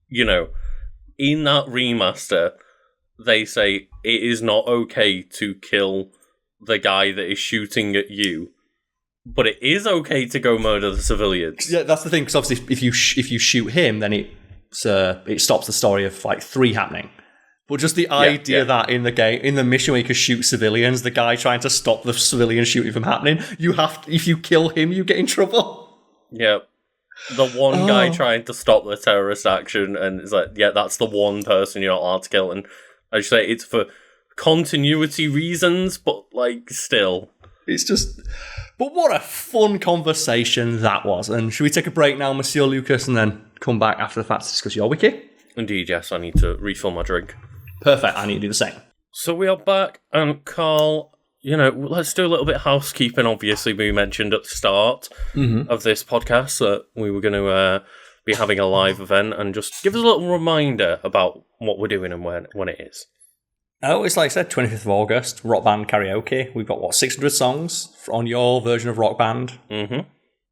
you know, in that remaster, they say it is not okay to kill the guy that is shooting at you, but it is okay to go murder the civilians. Yeah, that's the thing, because obviously if you shoot him, then it stops the story of like 3 happening. But just the idea that in the game, in the mission where you can shoot civilians, the guy trying to stop the civilian shooting from happening, if you kill him, you get in trouble. Yeah. The one guy trying to stop the terrorist action, and it's like, that's the one person you're not allowed to kill. And I should say it's for continuity reasons, but like still. It's just... But what a fun conversation that was. And should we take a break now, Monsieur Lucas, and then come back after the fact to discuss your wiki? Indeed, yes. I need to refill my drink. Perfect. I need to do the same. So we are back, and Carl, you know, let's do a little bit of housekeeping. Obviously, we mentioned at the start of this podcast that we were going to be having a live event, and just give us a little reminder about what we're doing and when it is. Oh, it's like I said, 25th of August, Rock Band Karaoke. We've got, 600 songs on your version of Rock Band? Mm-hmm.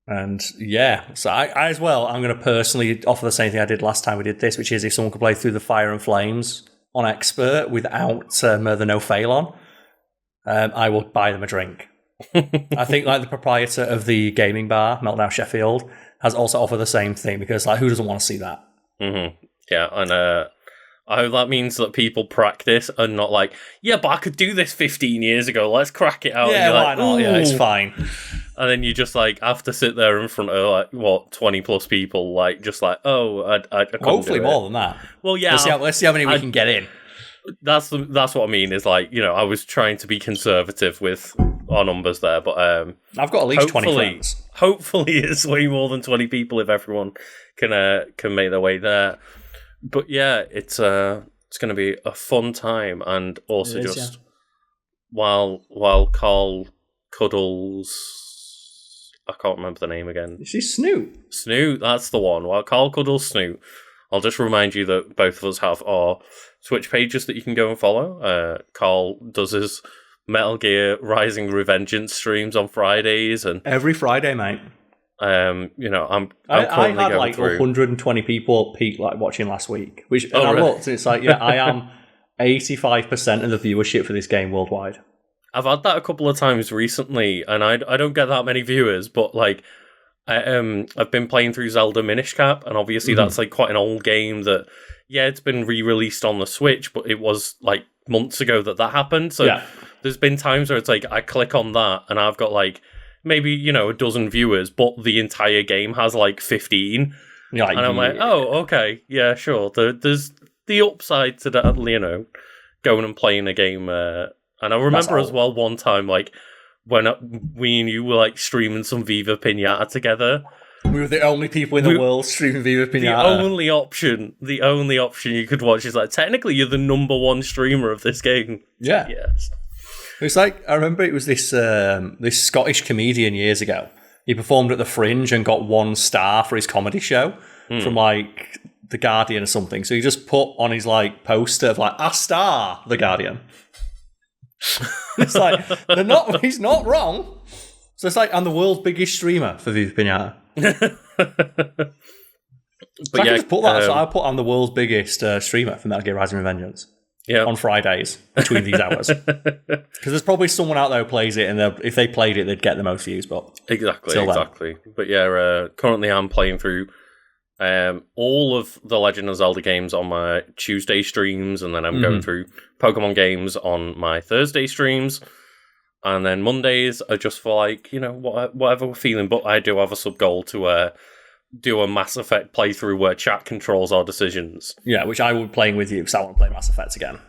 And yeah, so I as well, I'm going to personally offer the same thing I did last time we did this, which is if someone could play Through the Fire and Flames on Expert without the no fail on, I will buy them a drink. I think like the proprietor of the gaming bar, Meltdown Sheffield, has also offered the same thing, because like who doesn't want to see that? Mm-hmm. Yeah, and I hope that means that people practice and not like, but I could do this 15 years ago, let's crack it out. Yeah, why not? Yeah, it's fine. And then you just like have to sit there in front of like 20 plus people, like just like I couldn't Hopefully do more it. than that. Well, yeah, let's see how many we can get in. That's what I mean. Is like I was trying to be conservative with our numbers there, but I've got at least 20 friends. Hopefully, it's way more than 20 people if everyone can make their way there. But yeah, it's going to be a fun time, and also while Carl cuddles. I can't remember the name again. Is he Snoot? Snoot, that's the one. While Carl cuddles Snoot, I'll just remind you that both of us have our Twitch pages that you can go and follow. Carl does his Metal Gear Rising Revengeance streams on Fridays, and every Friday, mate. I'm I had like through 120 people peak like watching last week, I looked and it's like I am 85% of the viewership for this game worldwide. I've had that a couple of times recently, and I don't get that many viewers, but like I've been playing through Zelda Minish Cap, and obviously that's like quite an old game that it's been re-released on the Switch, but it was like months ago that happened. So there's been times where it's like I click on that and I've got like maybe a dozen viewers, but the entire game has like 15. And I'm like, oh, okay, yeah, sure. There's the upside to that, going and playing a game. And I remember as well one time, like, when we and you were, like, streaming some Viva Pinata together. We were the only people in the world streaming Viva Pinata. The only option you could watch is, like, technically you're the number one streamer of this game. Yeah. Yes. It's like, I remember it was this Scottish comedian years ago. He performed at the Fringe and got 1 star for his comedy show from, like, The Guardian or something. So he just put on his, like, poster of, like, a star, The Guardian. It's like he's not wrong. So it's like I'm the world's biggest streamer for Viva Pinata. But I can just put that. So I put I'm the world's biggest streamer for Metal Gear Rising Revengeance. Yeah, on Fridays between these hours. Because there's probably someone out there who plays it, and if they played it, they'd get the most views. But exactly. But yeah, currently I'm playing through all of the Legend of Zelda games on my Tuesday streams, and then I'm going through Pokemon games on my Thursday streams, and then Mondays are just for like whatever we're feeling. But I do have a sub goal to do a Mass Effect playthrough where chat controls our decisions. Yeah, which I will be playing with you because I want to play Mass Effect again.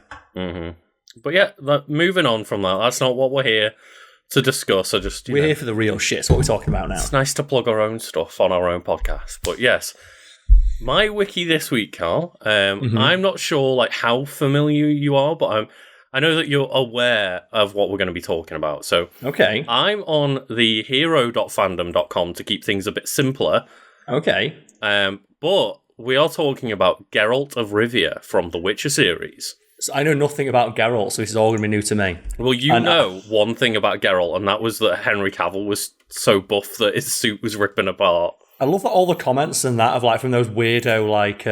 But yeah, moving on from that, that's not what we're here to discuss. We're here for the real shit. That's what we're talking about now. It's nice to plug our own stuff on our own podcast. But yes. My wiki this week, Carl. I'm not sure like how familiar you are, but I know that you're aware of what we're going to be talking about. So okay, I'm on the hero.fandom.com to keep things a bit simpler. Okay. But we are talking about Geralt of Rivia from the Witcher series. So I know nothing about Geralt, so this is all going to be new to me. Well, know one thing about Geralt, and that was that Henry Cavill was so buff that his suit was ripping apart. I love that all the comments and that of like from those weirdo like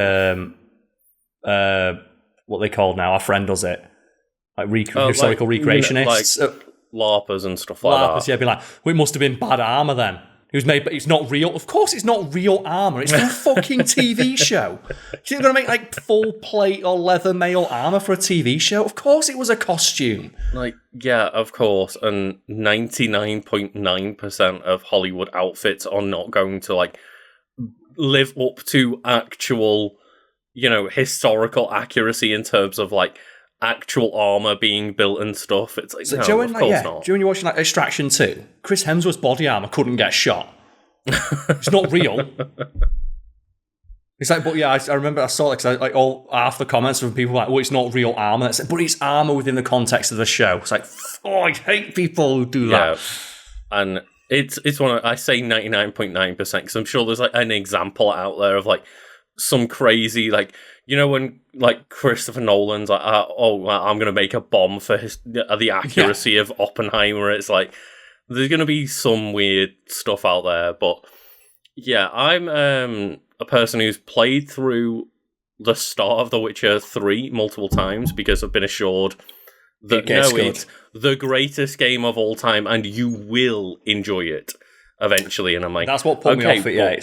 what they called now. Our friend does it, like historical recreationists, like LARPers and stuff like that. Yeah, be like, well, it must have been bad armor then. It was made, but it's not real. Of course, it's not real armor. It's a fucking TV show. You're going to make like full plate or leather mail armor for a TV show? Of course, it was a costume. Like, yeah, of course. And 99.9% of Hollywood outfits are not going to like live up to actual, historical accuracy in terms of like actual armor being built and stuff. It's like, no, of course not. Do you when you're watching like Extraction 2? Chris Hemsworth's body armor couldn't get shot. It's not real. It's like, but yeah, I remember I saw it because like all half the comments from people like, "Oh, it's not real armor." It's like, but it's armor within the context of the show. It's like, I hate people who do that. And it's one of, I say 99.9% because I'm sure there's like an example out there of like some crazy like. When like Christopher Nolan's like, I'm going to make a bomb for the accuracy of Oppenheimer. It's like there's going to be some weird stuff out there, but yeah, I'm a person who's played through the start of The Witcher 3 multiple times because I've been assured that it's the greatest game of all time, and you will enjoy it eventually. And I'm like, that's what put me off it. Yeah,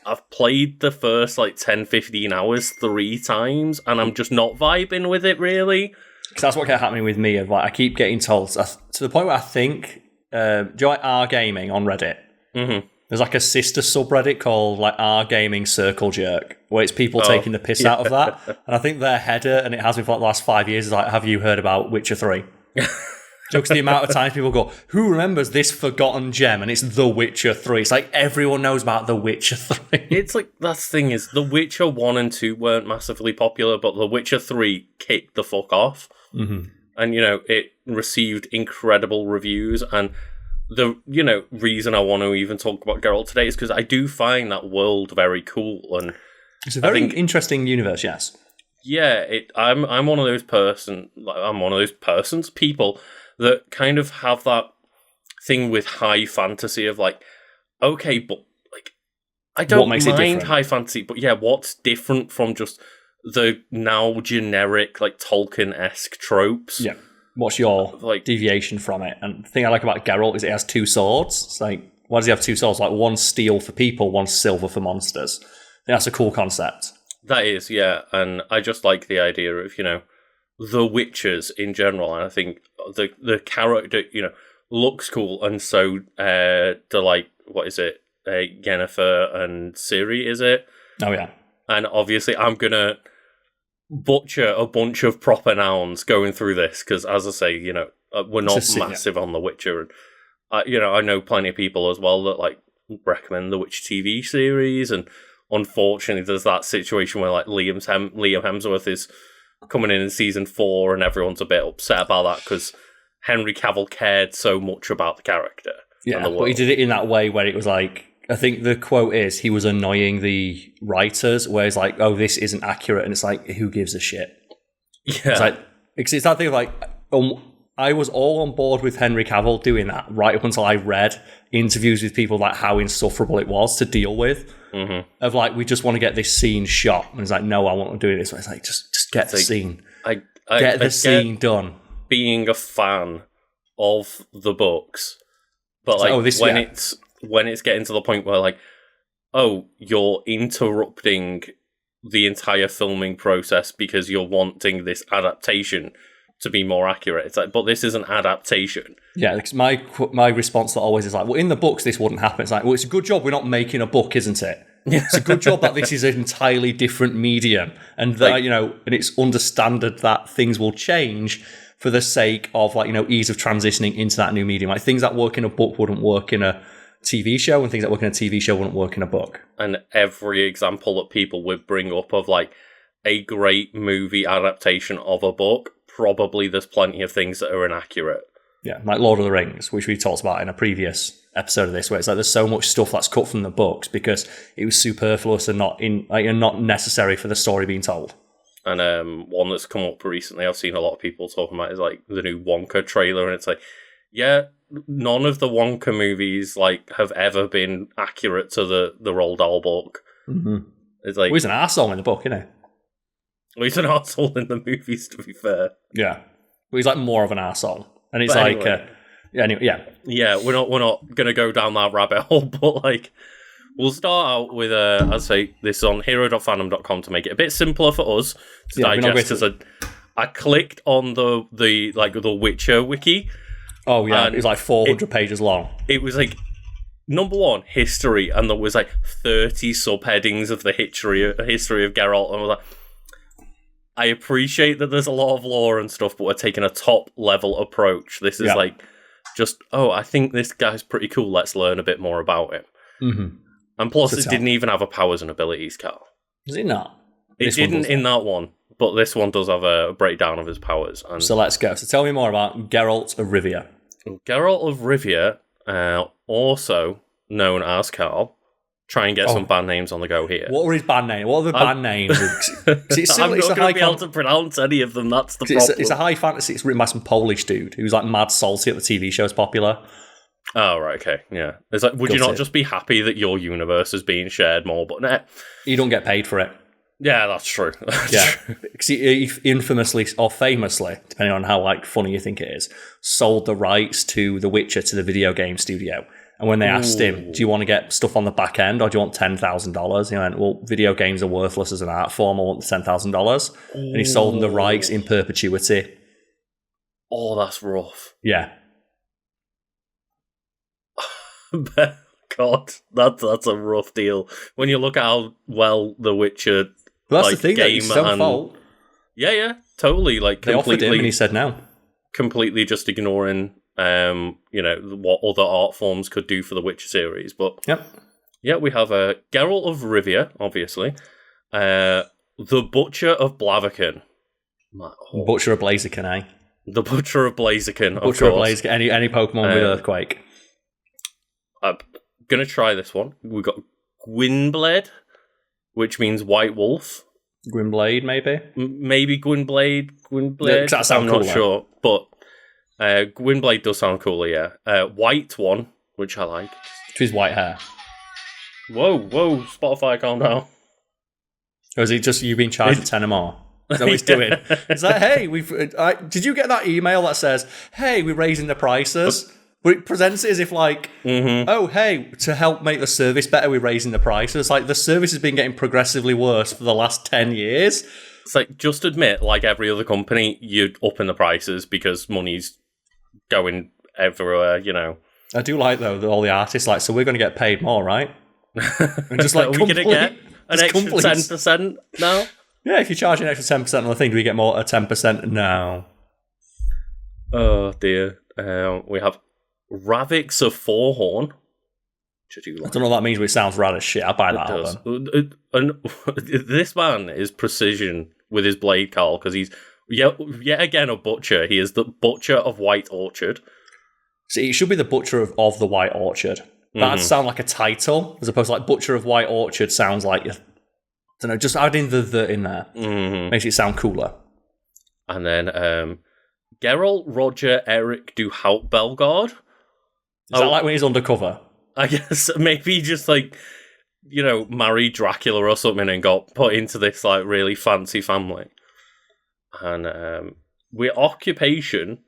I've played the first like 10, 15 hours 3 times, and I'm just not vibing with it really. Because that's what kept happening with me. Like, I keep getting told to the point where I think do you like R Gaming on Reddit? Mm-hmm. There's like a sister subreddit called like R Gaming Circle Jerk, where it's people taking the piss out of that. And I think their header, and it has been for like the last 5 years, is like, have you heard about Witcher 3? Jokes the amount of times people go, who remembers this forgotten gem? And it's The Witcher 3. It's like everyone knows about The Witcher 3. It's like, that's the thing is, The Witcher 1 and 2 weren't massively popular, but The Witcher 3 kicked the fuck off. Mm-hmm. And, it received incredible reviews. And the, reason I want to even talk about Geralt today is because I do find that world very cool. And it's a very interesting universe, yes. Yeah, I'm one of those people that kind of have that thing with high fantasy of like, okay, but like, I don't mind high fantasy, but yeah, what's different from just the now generic like Tolkien-esque tropes? Yeah. What's your deviation from it? And the thing I like about Geralt is it has 2 swords. It's like, why does he have 2 swords? Like, one's steel for people, one's silver for monsters. I think that's a cool concept. That is, yeah. And I just like the idea of, the Witchers in general. And I think the character, looks cool. And so, what is it? Yennefer and Ciri, is it? Oh, yeah. And obviously, I'm going to butcher a bunch of proper nouns going through this because, as I say, we're not massive on The Witcher, and I know plenty of people as well that like recommend the Witcher TV series, and unfortunately, there's that situation where like Liam Hemsworth is coming in season 4, and everyone's a bit upset about that because Henry Cavill cared so much about the character. Yeah, but he did it in that way where it was like, I think the quote is, he was annoying the writers, where it's like, oh, this isn't accurate. And it's like, who gives a shit? Yeah. It's that thing of like, I was all on board with Henry Cavill doing that right up until I read interviews with people like how insufferable it was to deal with. Mm-hmm. Of like, we just want to get this scene shot. And it's like, no, I want to do it this way. It's like, just get the scene. Get the scene done. Being a fan of the books. But like, when it's getting to the point where like, oh, you're interrupting the entire filming process because you're wanting this adaptation to be more accurate. It's like, but this is an adaptation. Yeah, because my response to that always is like, well, in the books this wouldn't happen. It's like, well, it's a good job we're not making a book, isn't it? It's a good job that this is an entirely different medium, and that and it's understood that things will change for the sake of ease of transitioning into that new medium. Like things that work in a book wouldn't work in a TV show, and things that work in a TV show wouldn't work in a book. And every example that people would bring up of like a great movie adaptation of a book, probably there's plenty of things that are inaccurate. Yeah, like Lord of the Rings, which we talked about in a previous episode of this, where it's like there's so much stuff that's cut from the books because it was superfluous and not necessary for the story being told. And one that's come up recently, I've seen a lot of people talking about, is like the new Wonka trailer, and it's like, yeah, none of the Wonka movies like have ever been accurate to the Roald Dahl book. Mm-hmm. It's like, well, he's an arsehole in the book, isn't he? Well, he's an arsehole in the movies, to be fair. Yeah, well, he's like more of an arsehole, and it's yeah, we're not gonna go down that rabbit hole, but like, we'll start out with I'd say this is on hero.fandom.com to make it a bit simpler for us to digest. I clicked on the Witcher wiki. Oh yeah, it was like 400 pages long. It was like, number 1, history, and there was like 30 subheadings of the history of Geralt, and I was like, I appreciate that there's a lot of lore and stuff, but we're taking a top level approach. This is like just, I think this guy's pretty cool. Let's learn a bit more about him. Mm-hmm. And plus, it didn't even have powers and abilities, Carl. Does it not? It didn't in that one, but this one does have a breakdown of his powers. And so let's go. So tell me more about Geralt of Rivia. Geralt of Rivia, also known as Karl. Try and get some band names on the go here. What were his band names? What are the band names? I'm not going to be able to pronounce any of them. That's the problem. It's a high fantasy. It's written by some Polish dude who's like mad salty at the TV shows popular. Oh, right, okay, yeah. It's like, would you not just be happy that your universe is being shared more? But nah. You don't get paid for it. Yeah, that's true. Because he infamously, or famously, depending on how funny you think it is, sold the rights to The Witcher to the video game studio. And when they asked him, do you want to get stuff on the back end or do you want $10,000? He went, well, video games are worthless as an art form. I want the $10,000. And he sold them the rights in perpetuity. Oh, that's rough. Yeah. God, that's a rough deal. When you look at how well The Witcher, Well, that's the thing. game It's his own fault. Yeah, totally. Like They offered him, and he said no. Completely just ignoring, what other art forms could do for the Witcher series. But yeah, we have Geralt of Rivia, obviously, the Butcher of Blaviken, Butcher of Blaziken, eh? The Butcher of Blaziken, of Butcher of course. Blaziken. Any Pokemon with Earthquake. I'm gonna try this one. We've got Gwynblade, which means White Wolf. Gwynblade, maybe? Maybe Gwynblade. Yeah, that sounds I'm not cooler. sure, but Gwynblade does sound cooler, yeah. White one, which I like. To his white hair. Whoa, Spotify, calm down. Or is it just you being charged 10 or more? Is that what he's doing? It's like, hey, did you get that email that says, hey, we're raising the prices? But it presents it as if like, oh, hey, to help make the service better, we're raising the prices. Like, the service has been getting progressively worse for the last 10 years. It's like, just admit, like every other company, you're upping the prices because money's going everywhere, I do like, though, that all the artists like, so we're going to get paid more, right? And just like, are we going to get an extra complete. 10% now? Yeah, if you charge an extra 10% on the thing, do we get more at 10%? No. Oh, dear. We have Ravix of Forehorn. I don't know what that means, but it sounds rad as shit. I'll buy that album. This man is precision with his blade, Carl, because he's yet again a butcher. He is the Butcher of White Orchard. See, it should be the Butcher of the White Orchard. That'd sound like a title, as opposed to like Butcher of White Orchard sounds like, I don't know, just adding the in there. Makes it sound cooler. And then Geralt Roger Eric du Hout Belgard. Is that like when he's undercover? I guess maybe just like, married Dracula or something and got put into this like really fancy family. And we're occupation.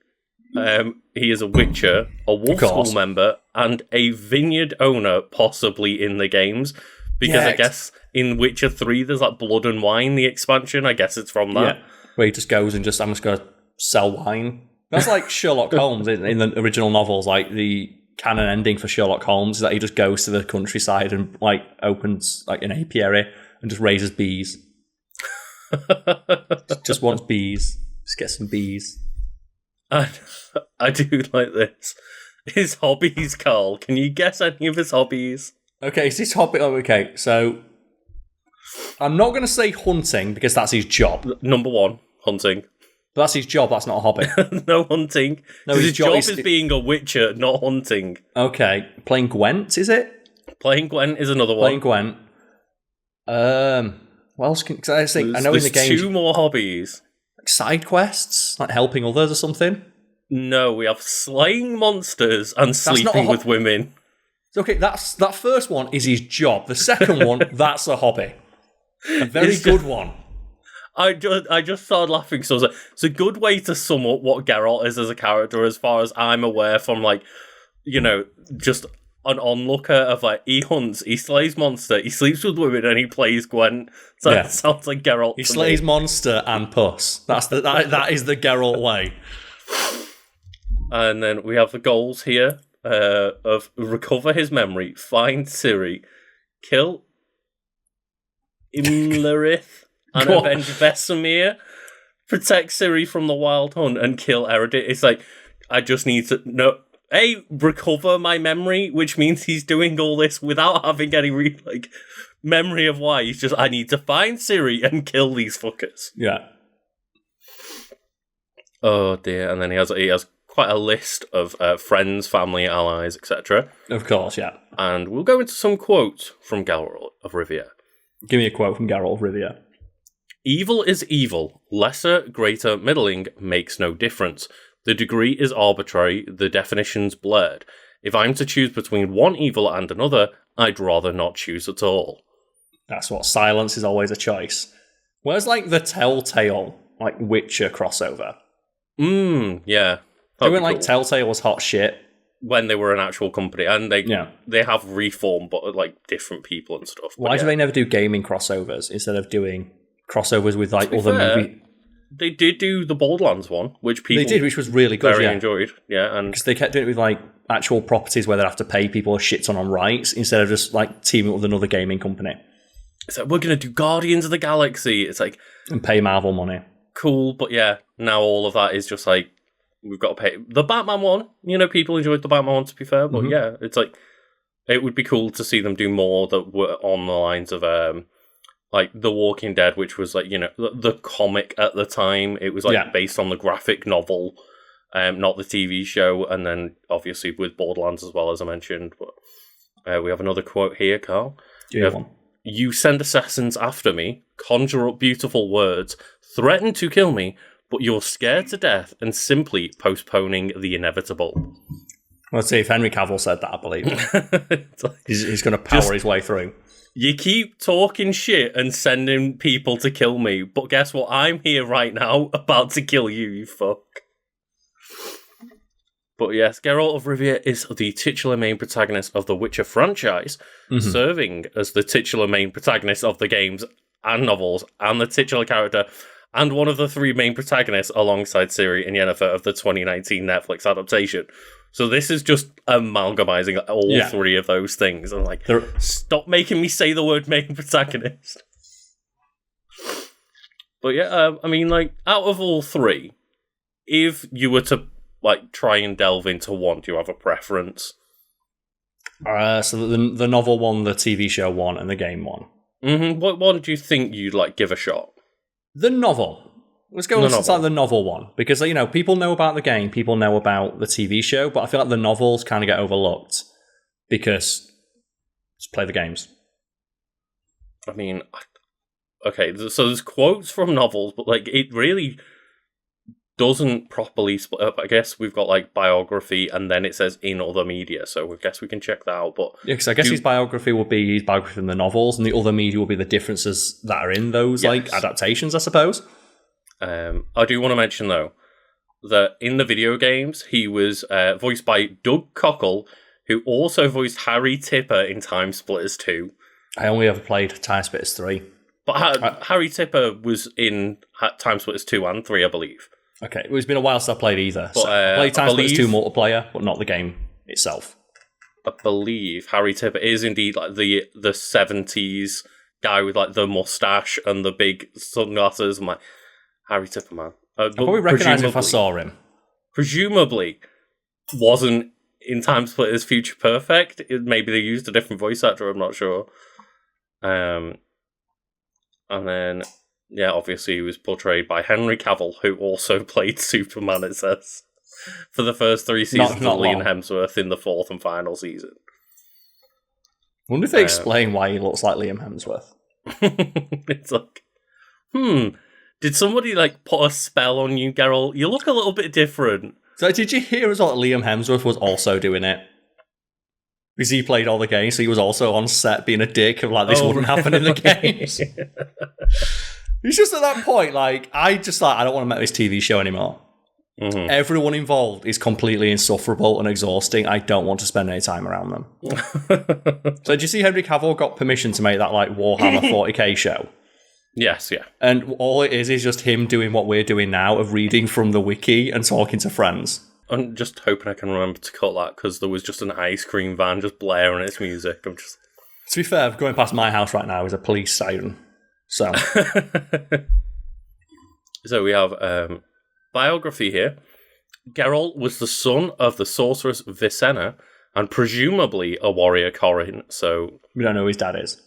He is a witcher, a wolf school member, and a vineyard owner, possibly in the games. Because I guess in Witcher 3 there's like Blood and Wine, the expansion. I guess it's from that. Yeah. Where he just goes and I'm just going to sell wine. That's like Sherlock Holmes in the original novels, like the canon ending for Sherlock Holmes is that he just goes to the countryside and like opens like an apiary and just raises bees. Just wants bees. Just get some bees. I do like this. His hobbies, Carl. Can you guess any of his hobbies? Okay, so his hobby. Oh, okay, so I'm not going to say hunting because that's his job. Number one, hunting. But that's his job. That's not a hobby. No hunting. No, his job is being a witcher, not hunting. Okay, playing Gwent, is it? Playing Gwent is another one. Playing Gwent. What else can I think? I know in the game. Two more hobbies. Like side quests, like helping others or something. No, we have slaying monsters and sleeping with women. Okay, that first one is his job. The second one, that's a hobby. A very good one. I just started laughing, so it's a good way to sum up what Geralt is as a character, as far as I'm aware, from like, just an onlooker of like, he hunts, he slays monster, he sleeps with women, and he plays Gwent. So that sounds like Geralt. He slays monster and puss. That is the Geralt way. And then we have the goals here of recover his memory, find Ciri, kill Imlerith, and avenge Vesemir, protect Ciri from the Wild Hunt, and kill Eredith. It's like, I just need to recover my memory, which means he's doing all this without having any memory of why. He's just, I need to find Ciri and kill these fuckers. Yeah. Oh dear. And then he has quite a list of friends, family, allies, etc. Of course, yeah. And we'll go into some quotes from Geralt of Rivia. Give me a quote from Geralt of Rivia. Evil is evil. Lesser, greater, middling makes no difference. The degree is arbitrary, the definition's blurred. If I'm to choose between one evil and another, I'd rather not choose at all. That's what silence is always a choice. Where's like the Telltale, like Witcher crossover? Yeah. They went like Telltale was hot shit. When they were an actual company, and they have reformed, but like different people and stuff. Why do they never do gaming crossovers instead of doing crossovers with like other movies? they did do the Borderlands one, which people They did, which was really good. very enjoyed. Yeah, and because they kept doing it with like actual properties where they'd have to pay people a shit ton on rights instead of just like teaming up with another gaming company. It's like, we're going to do Guardians of the Galaxy. It's like, and pay Marvel money. Cool, but yeah, now all of that is just like, we've got to pay. The Batman one, you know, people enjoyed the Batman one, to be fair, but yeah, it's like, it would be cool to see them do more that were on the lines of, like, The Walking Dead, which was like, you know, the comic at the time. It was like based on the graphic novel, not the TV show, and then obviously with Borderlands as well, as I mentioned. But we have another quote here, Carl. You send assassins after me, conjure up beautiful words, threaten to kill me, but you're scared to death and simply postponing the inevitable. Let's see if Henry Cavill said that, I believe. He's going to power his way through. You keep talking shit and sending people to kill me, but guess what? I'm here right now, about to kill you, you fuck. But yes, Geralt of Rivia is the titular main protagonist of the Witcher franchise, serving as the titular main protagonist of the games and novels, and the titular character, and one of the three main protagonists alongside Ciri and Yennefer of the 2019 Netflix adaptation. So this is just amalgamizing all three of those things. I'm like, stop making me say the word main protagonist. But yeah, I mean, like, out of all three, if you were to like try and delve into one, do you have a preference? So the novel one, the TV show one, and the game one. What one do you think you'd like give a shot? The novel. Let's go with the novel one, because you know people know about the game, people know about the TV show, but I feel like the novels kind of get overlooked because just play the games. I mean, okay, so there's quotes from novels, but like it really doesn't properly split up. I guess we've got like biography, and then it says in other media, so I guess we can check that out. But yeah, because I guess his biography will be his biography from the novels, and the other media will be the differences that are in those like adaptations, I suppose. I do want to mention though that in the video games he was voiced by Doug Cockle, who also voiced Harry Tipper in Time Splitters 2. I only ever played Time Splitters 3, but Harry Tipper was in Time Splitters 2 and 3, I believe. Okay, it's been a while since I played either. But, I played Time Splitters 2 multiplayer, but not the game itself. I believe Harry Tipper is indeed like the 70s guy with like the mustache and the big sunglasses. I'm like, Harry Tipper, man. I'd probably recognise if I saw him. Presumably wasn't in Time Splitters Future Perfect. Maybe they used a different voice actor, I'm not sure. And then, yeah, obviously he was portrayed by Henry Cavill, who also played Superman, it says, for the first 3 seasons of Liam Hemsworth in the 4th and final season. I wonder if they explain why he looks like Liam Hemsworth. It's like, did somebody like put a spell on you, Geralt? You look a little bit different. So did you hear as well that Liam Hemsworth was also doing it? Because he played all the games, so he was also on set being a dick of like, this wouldn't happen in the games. He's just at that point, like, I don't want to make this TV show anymore. Everyone involved is completely insufferable and exhausting. I don't want to spend any time around them. So did you see Henry Cavill got permission to make that like Warhammer 40k show? Yes, yeah. And all it is just him doing what we're doing now of reading from the wiki and talking to friends. I'm just hoping I can remember to cut that because there was just an ice cream van just blaring its music. To be fair, going past my house right now is a police siren. So, so we have biography here. Geralt was the son of the sorceress Vicenna and presumably a warrior Corin. So we don't know who his dad is.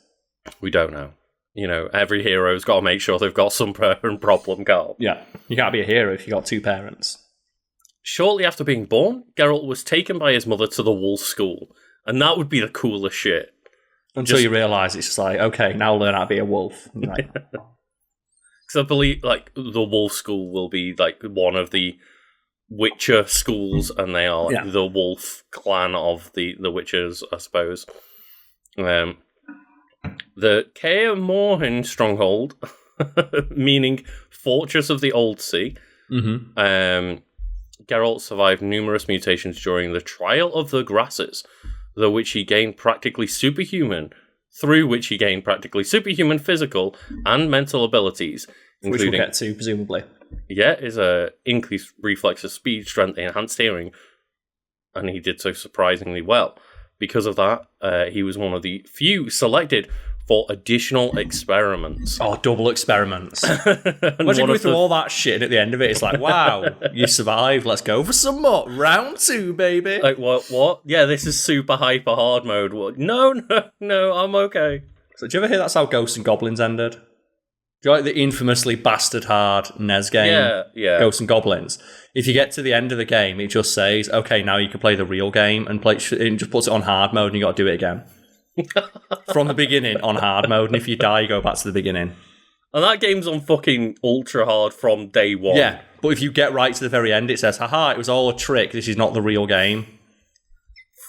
We don't know. You know, every hero's got to make sure they've got some problem, Carl. Yeah, you can't be a hero if you got 2 parents. Shortly after being born, Geralt was taken by his mother to the Wolf School, and that would be the coolest shit. Until you realise it's just like, okay, now learn how to be a wolf. Right. Because I believe, like, the Wolf School will be, like, one of the Witcher schools, and they are like, the Wolf clan of the Witchers, I suppose. The Kaer Morhen stronghold, meaning Fortress of the Old Sea. Geralt survived numerous mutations during the Trial of the Grasses, through which he gained practically superhuman physical and mental abilities, including, which we'll get to, presumably. is increased reflexes, speed, strength, enhanced hearing, and he did so surprisingly well. Because of that, he was one of the few selected for additional experiments. Oh, double experiments. Imagine going through all that shit, and at the end of it, it's like, wow, you survived. Let's go for some more. Round 2, baby. Like, what? Yeah, this is super hyper hard mode. What? No, I'm okay. So, do you ever hear that's how Ghosts and Goblins ended? Do you like the infamously bastard hard NES game? Yeah. Ghosts and Goblins. If you get to the end of the game, it just says, okay, now you can play the real game, and it just puts it on hard mode, and you got to do it again. From the beginning on hard mode, and if you die, you go back to the beginning. And that game's on fucking ultra hard from day one. Yeah, but if you get right to the very end, it says, haha, it was all a trick, this is not the real game.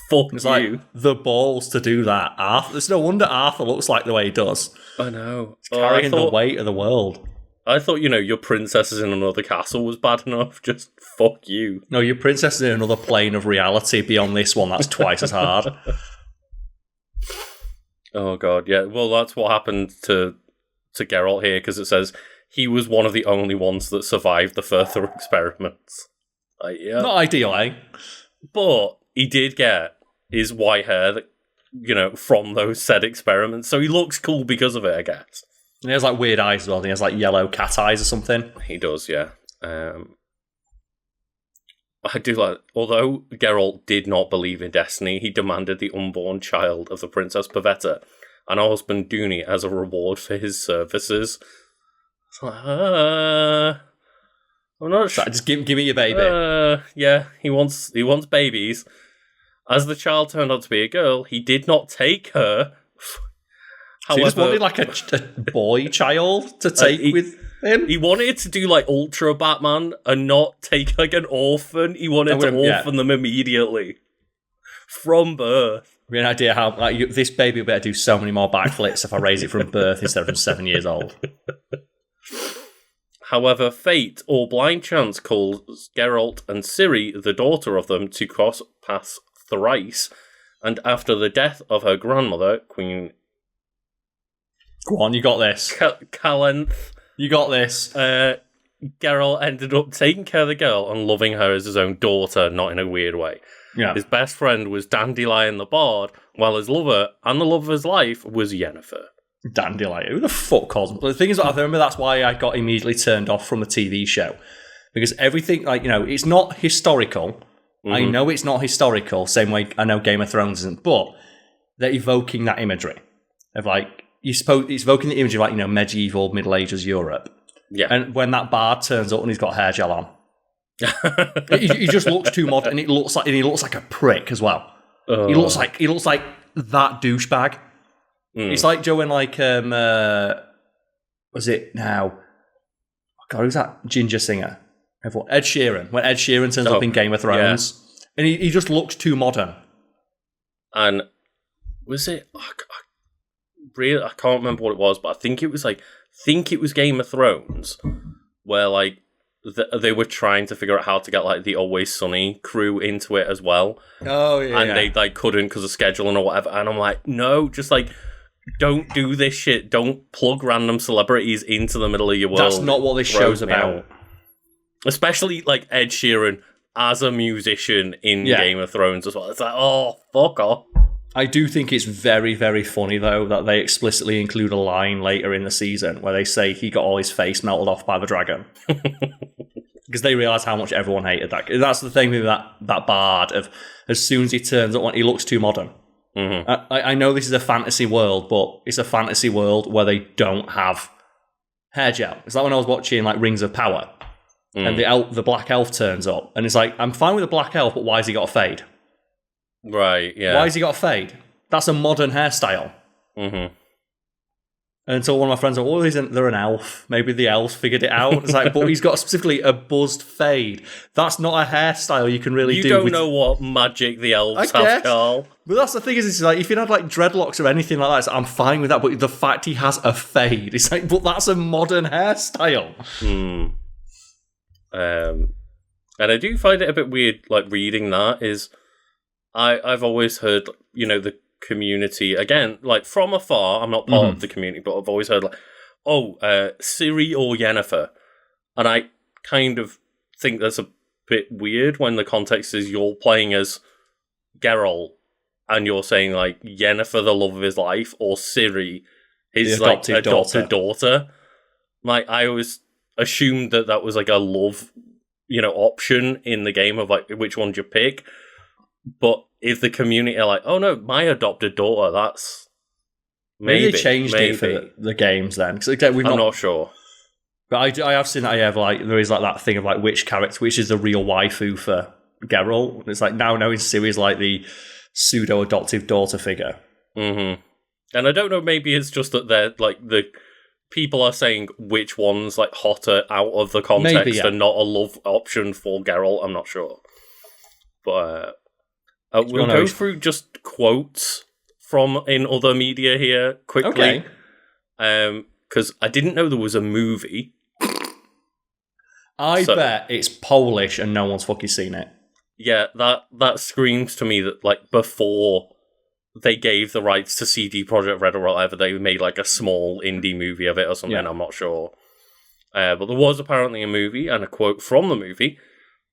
Fuck it's you. Like, the balls to do that. Arthur, it's no wonder Arthur looks like the way he does. I know. He's carrying the weight of the world. I thought, your princesses in another castle was bad enough. Just fuck you. No, your princess is in another plane of reality beyond this one. That's twice as hard. Oh, God, yeah. Well, that's what happened to Geralt here, because it says he was one of the only ones that survived the further experiments. Yeah. Not ideal, eh? But he did get his white hair, from those said experiments. So he looks cool because of it, I guess. And he has, like, weird eyes as well. He has, like, yellow cat eyes or something. He does, yeah. I do like, although Geralt did not believe in destiny, he demanded the unborn child of the Princess Pavetta and her husband Dooney as a reward for his services. It's like, I'm not sure. Just give me your baby. Yeah, he wants babies. As the child turned out to be a girl, he did not take her. So he just wanted like a boy child to take with him? He wanted to do like Ultra Batman and not take like an orphan. He wanted to orphan them immediately. From birth. We have an idea how this baby will better do so many more backflips if I raise it from birth instead of from 7 years old. However, fate or blind chance calls Geralt and Ciri, the daughter of them, to cross paths thrice. And after the death of her grandmother, Queen... Go on, you got this. Calenth. You got this. Geralt ended up taking care of the girl and loving her as his own daughter, not in a weird way. Yeah. His best friend was Dandelion the Bard, while his lover, and the love of his life, was Yennefer. Dandelion. Who the fuck calls him? But the thing is, I remember that's why I got immediately turned off from the TV show. Because everything, it's not historical. Mm-hmm. I know it's not historical, same way I know Game of Thrones isn't, but they're evoking that imagery of it's evoking the image of medieval Middle Ages Europe. Yeah. And when that bard turns up and he's got hair gel on, he just looks too modern, and he looks like a prick as well. He looks like that douchebag. It's like Joe and was it now? Oh God, who's that ginger singer? Ed Sheeran. When Ed Sheeran turns up in Game of Thrones, and he just looks too modern. And was it? I can't remember what it was, but I think it was Game of Thrones, where they were trying to figure out how to get the Always Sunny crew into it as well. Oh yeah, and they couldn't because of scheduling or whatever. And I'm like, no, just don't do this shit. Don't plug random celebrities into the middle of your world. That's not what this show's about. Especially Ed Sheeran as a musician in Game of Thrones as well. It's like, oh, fuck off. I do think it's very, very funny, though, that they explicitly include a line later in the season where they say he got all his face melted off by the dragon. Because they realise how much everyone hated that. That's the thing with that bard of as soon as he turns up, he looks too modern. Mm-hmm. I know this is a fantasy world, but it's a fantasy world where they don't have hair gel. It's like when I was watching Rings of Power, and the black elf turns up, and it's like, I'm fine with the black elf, but why has he got a fade? Right, yeah. Why has he got a fade? That's a modern hairstyle. Mm-hmm. And so one of my friends went, isn't there an elf? Maybe the elves figured it out. It's like, but he's got specifically a buzzed fade. That's not a hairstyle you can really do. You don't know what magic the elves have, Carl. But that's the thing is, it's if you had dreadlocks or anything like that, it's I'm fine with that. But the fact he has a fade, it's but that's a modern hairstyle. And I do find it a bit weird, reading that is... I've always heard, the community, again, from afar, I'm not part of the community, but I've always heard, Ciri or Yennefer. And I kind of think that's a bit weird when the context is you're playing as Geralt and you're saying, like, Yennefer, the love of his life, or Ciri, his adopted daughter. Like, I always assumed that was like a love, option in the game of like which one do you pick. But if the community are like, oh no, my adopted daughter, that's maybe they changed it for the games then. Because I'm not sure. But I have seen that there is like that thing of like which is the real waifu for Geralt. It's like now knowing Ciri is like the pseudo adoptive daughter figure. Mm-hmm. And I don't know, maybe it's just that they're like the people are saying which one's like hotter out of the context and not a love option for Geralt. I'm not sure. But we'll go through just quotes from in other media here quickly. Okay. Because I didn't know there was a movie. I bet it's Polish and no one's fucking seen it. Yeah, that screams to me that like before they gave the rights to CD Projekt Red or whatever, they made like a small indie movie of it or something. Yeah. I'm not sure. But there was apparently a movie, and a quote from the movie: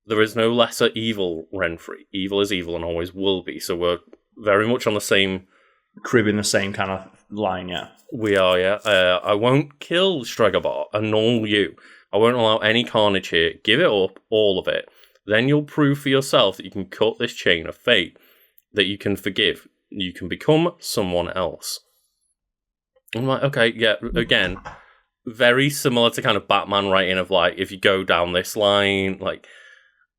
"There is no lesser evil, Renfrey. Evil is evil and always will be." So we're very much on the same... cribbing the same kind of line, yeah. We are, yeah. I won't kill Stregobor, and nor will you. I won't allow any carnage here. Give it up, all of it. Then you'll prove for yourself that you can cut this chain of fate, that you can forgive. You can become someone else. I'm like, okay, yeah, again, very similar to kind of Batman writing of like, if you go down this line, like,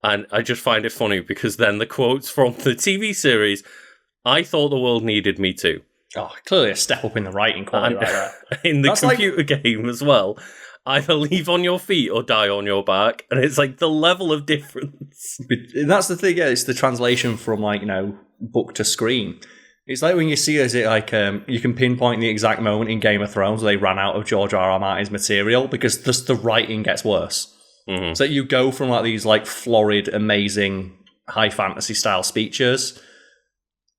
and I just find it funny because then the quotes from the TV series, I thought the world needed me too. Oh, clearly a step up in the writing quality like that. In the computer game as well. Either leave on your feet or die on your back. And it's like the level of difference. But that's the thing, yeah, it's the translation from like, book to screen. It's like when you see it like you can pinpoint the exact moment in Game of Thrones where they ran out of George R. R. Martin's material because just the writing gets worse. Mm-hmm. So you go from like these like florid, amazing high fantasy style speeches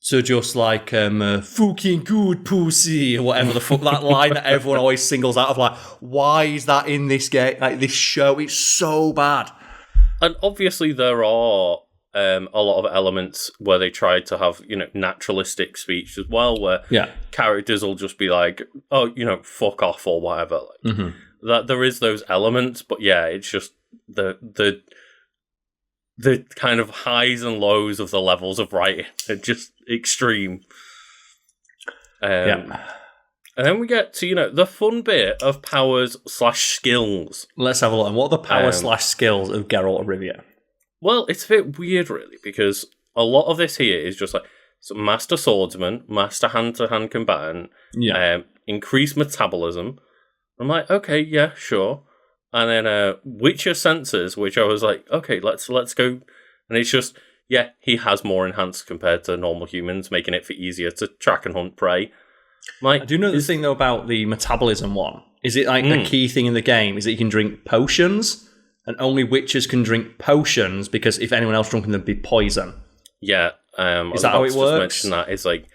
to just like fucking good pussy or whatever the fuck that line that everyone always singles out of, like, why is that in this game, like this show? It's so bad. And obviously there are a lot of elements where they try to have naturalistic speech as well, where characters will just be like, oh, fuck off or whatever. Like, mm-hmm. That there is those elements, but yeah, it's just the kind of highs and lows of the levels of writing are just extreme. And then we get to, the fun bit of powers/skills. Let's have a look. And what are the powers/skills of Geralt of Rivia? Well, it's a bit weird, really, because a lot of this here is just like Master Swordsman, Master Hand-to-Hand Combatant, increased metabolism. I'm like, okay, yeah, sure. And then Witcher Senses, which I was like, okay, let's go. And it's just, yeah, he has more enhanced compared to normal humans, making it for easier to track and hunt prey. Like, I do know the thing, though, about the metabolism one. Is it like a key thing in the game? Is that you can drink potions, and only witches can drink potions because if anyone else drank them, they'd be poison? Yeah. Is that how it works? Mention that. It's like,